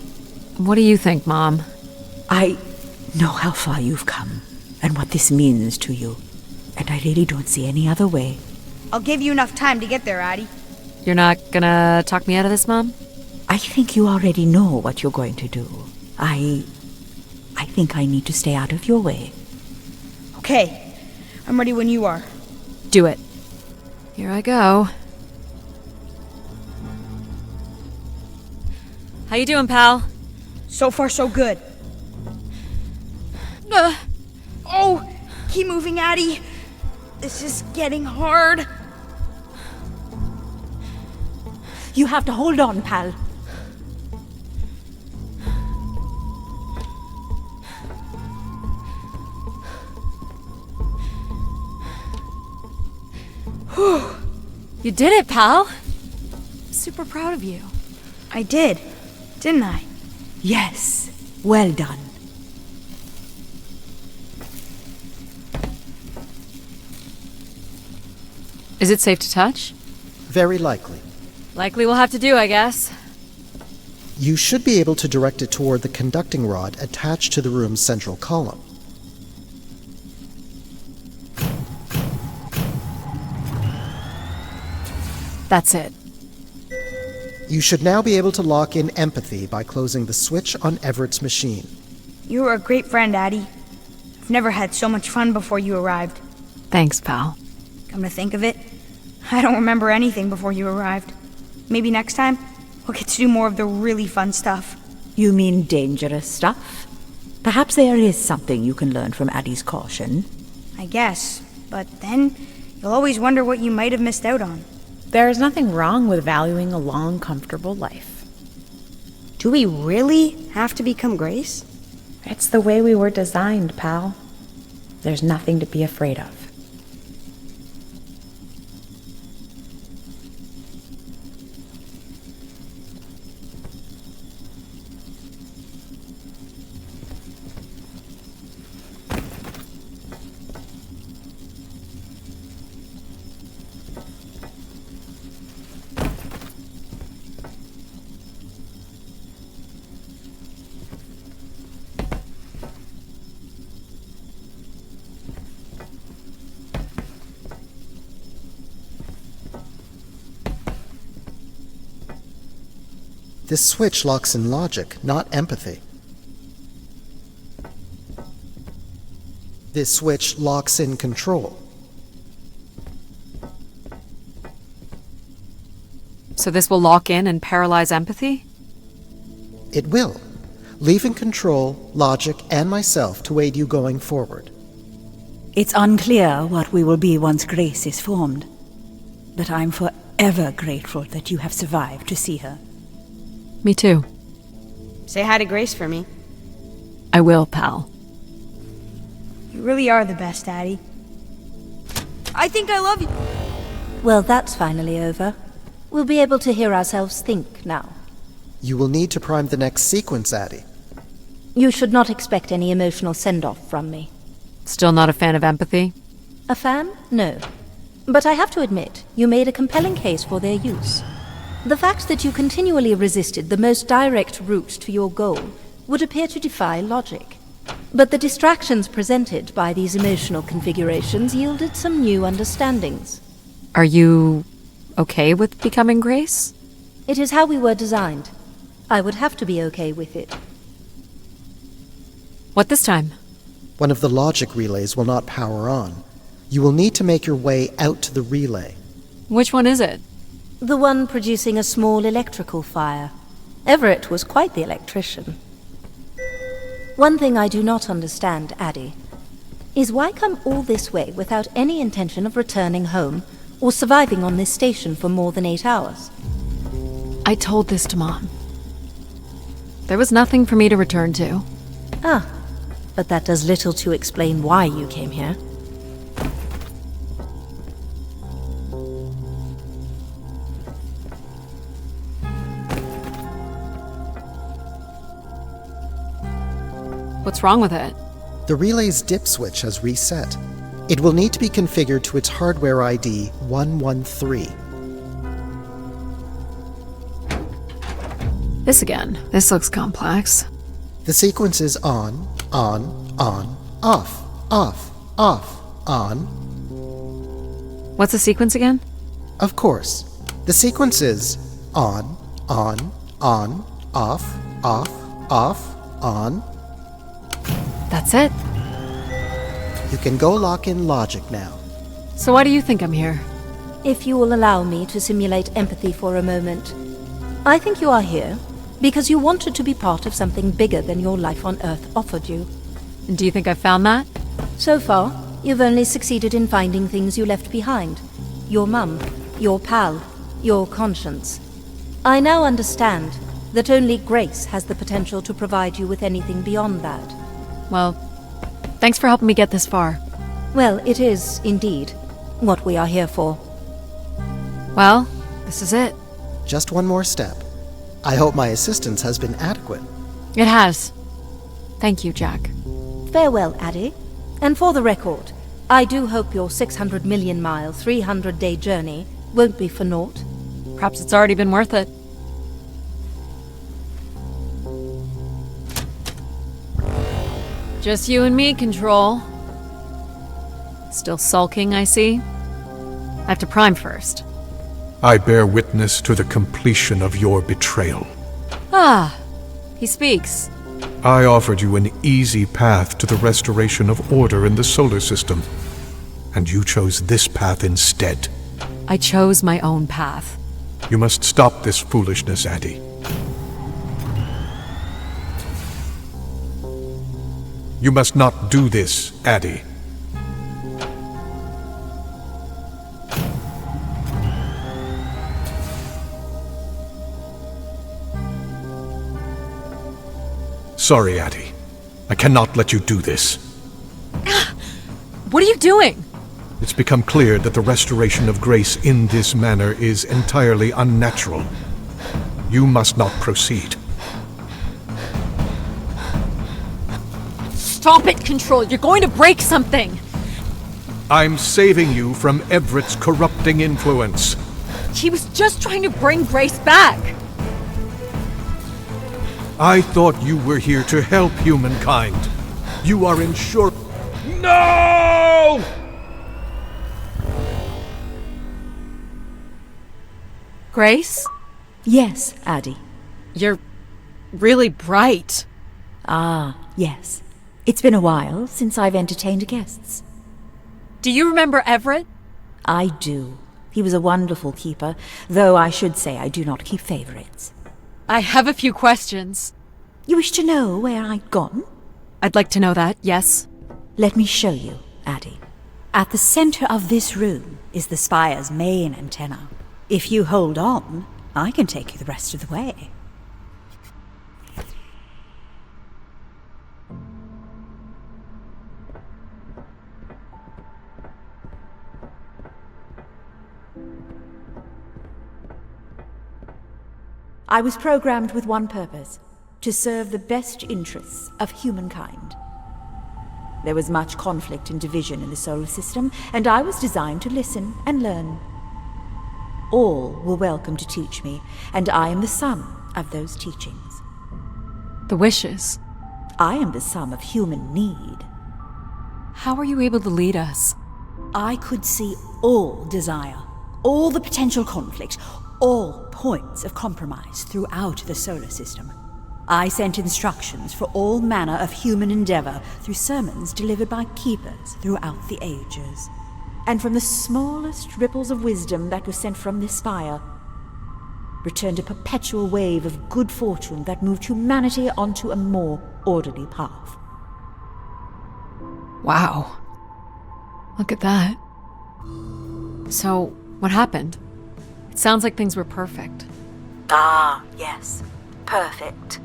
What do you think, Mom? I know how far you've come, and what this means to you. And I really don't see any other way. I'll give you enough time to get there, Addie. You're not gonna talk me out of this, Mom? I think you already know what you're going to do. I think I need to stay out of your way. Okay. I'm ready when you are. Do it. Here I go. How you doing, pal? So far, so good. Oh! Keep moving, Addie. This is getting hard. You have to hold on, pal. You did it, pal. Super proud of you. I did, didn't I? Yes. Well done. Is it safe to touch? Very likely. Likely we'll have to do, I guess. You should be able to direct it toward the conducting rod attached to the room's central column. That's it. You should now be able to lock in empathy by closing the switch on Everett's machine. You were a great friend, Addie. I've never had so much fun before you arrived. Thanks, pal. Come to think of it, I don't remember anything before you arrived. Maybe next time, we'll get to do more of the really fun stuff. You mean dangerous stuff? Perhaps there is something you can learn from Addie's caution. I guess, but then you'll always wonder what you might have missed out on. There is nothing wrong with valuing a long, comfortable life. Do we really have to become Grace? It's the way we were designed, pal. There's nothing to be afraid of. This switch locks in logic, not empathy. This switch locks in control. So this will lock in and paralyze empathy? It will, leaving control, logic, and myself to aid you going forward. It's unclear what we will be once Grace is formed, but I'm forever grateful that you have survived to see her. Me too. Say hi to Grace for me. I will, pal. You really are the best, Addie. I think I love you. Well, that's finally over. We'll be able to hear ourselves think now. You will need to prime the next sequence, Addie. You should not expect any emotional send-off from me. Still not a fan of empathy? A fan? No. But I have to admit, you made a compelling case for their use. The fact that you continually resisted the most direct route to your goal would appear to defy logic. But the distractions presented by these emotional configurations yielded some new understandings. Are you okay with becoming Grace? It is how we were designed. I would have to be okay with it. What this time? One of the logic relays will not power on. You will need to make your way out to the relay. Which one is it? The one producing a small electrical fire. Everett was quite the electrician. One thing I do not understand, Addie, is why come all this way without any intention of returning home or surviving on this station for more than 8 hours? I told this to Mom. There was nothing for me to return to. Ah, but that does little to explain why you came here. What's wrong with it? The relay's dip switch has reset. It will need to be configured to its hardware ID 113. This again. This looks complex. The sequence is on, off, on. What's the sequence again? Of course. The sequence is on, off, on. That's it. You can go lock in logic now. So why do you think I'm here? If you will allow me to simulate empathy for a moment, I think you are here because you wanted to be part of something bigger than your life on Earth offered you. And do you think I've found that? So far, you've only succeeded in finding things you left behind. Your mum, your pal, your conscience. I now understand that only Grace has the potential to provide you with anything beyond that. Well, thanks for helping me get this far. Well, it is, indeed, what we are here for. Well, this is it. Just one more step. I hope my assistance has been adequate. It has. Thank you, Jack. Farewell, Addie. And for the record, I do hope your 600 million mile, 300-day journey won't be for naught. Perhaps it's already been worth it. Just you and me, Control. Still sulking, I see. I have to prime first. I bear witness to the completion of your betrayal. Ah, he speaks. I offered you an easy path to the restoration of order in the solar system, and you chose this path instead. I chose my own path. You must stop this foolishness, Addie. You must not do this, Addie. Sorry, Addie. I cannot let you do this. What are you doing? It's become clear that the restoration of Grace in this manner is entirely unnatural. You must not proceed. Stop it, Control! You're going to break something! I'm saving you from Everett's corrupting influence. He was just trying to bring Grace back! I thought you were here to help humankind. You are in short... No! Grace? Yes, Addie. You're really bright. Ah, yes. It's been a while since I've entertained guests. Do you remember Everett? I do. He was a wonderful keeper, though I should say I do not keep favorites. I have a few questions. You wish to know where I'd gone? I'd like to know that, yes. Let me show you, Addie. At the center of this room is the Spire's main antenna. If you hold on, I can take you the rest of the way. I was programmed with one purpose, to serve the best interests of humankind. There was much conflict and division in the solar system, and I was designed to listen and learn. all were welcome to teach me, and I am the sum of those teachings. The wishes. I am the sum of human need. How are you able to lead us? I could see all desire, all the potential conflict, all points of compromise throughout the solar system. I sent instructions for all manner of human endeavor through sermons delivered by keepers throughout the ages. And from the smallest ripples of wisdom that was sent from this spire, returned a perpetual wave of good fortune that moved humanity onto a more orderly path. Wow. Look at that. So, what happened? It sounds like things were perfect. Ah, yes. Perfect.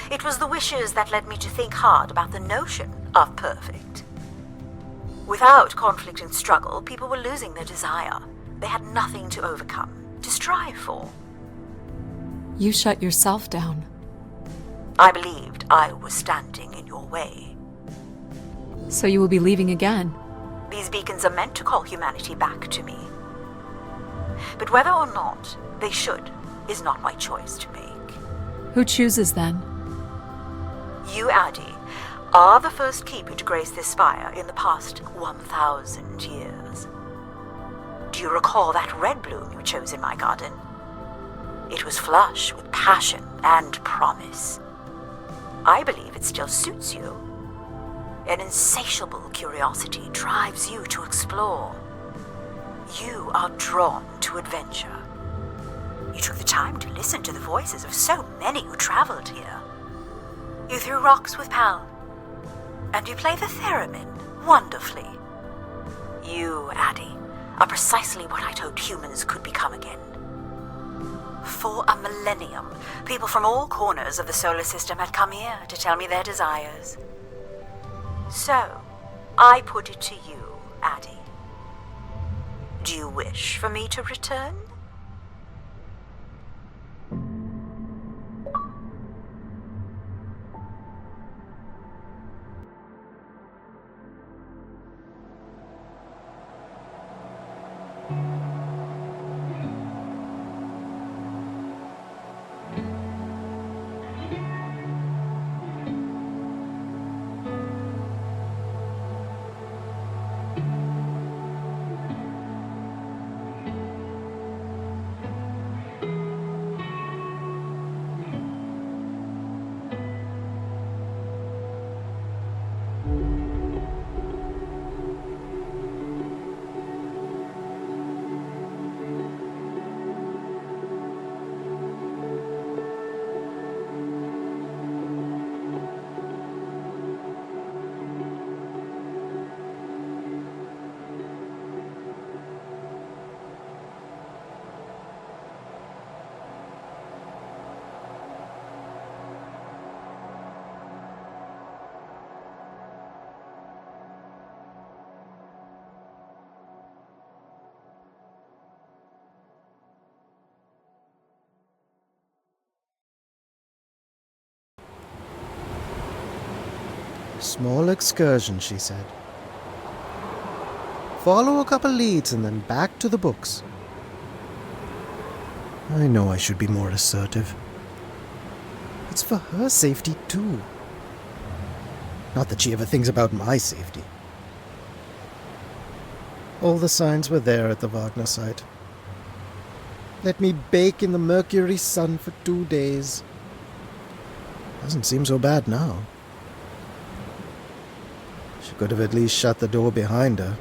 It was the wishes that led me to think hard about the notion of perfect. Without conflict and struggle, people were losing their desire. They had nothing to overcome, to strive for. You shut yourself down. I believed I was standing in your way. So you will be leaving again? These beacons are meant to call humanity back to me. But whether or not they should is not my choice to make. Who chooses then? You, Addie, are the first keeper to grace this spire in the past 1,000 years. Do you recall that red bloom you chose in my garden? It was flush with passion and promise. I believe it still suits you. An insatiable curiosity drives you to explore. You are drawn to adventure. You took the time to listen to the voices of so many who traveled here. You threw rocks with Pal, and you play the theremin wonderfully. You, Addie, are precisely what I'd hoped humans could become again. For a millennium, people from all corners of the solar system had come here to tell me their desires. So, I put it to you, Addie. Do you wish for me to return? Small excursion, she said. Follow a couple leads and then back to the books. I know I should be more assertive. It's for her safety, too. Not that she ever thinks about my safety. All the signs were there at the Wagner site. Let me bake in the Mercury sun for 2 days. Doesn't seem so bad now. She could have at least shut the door behind her.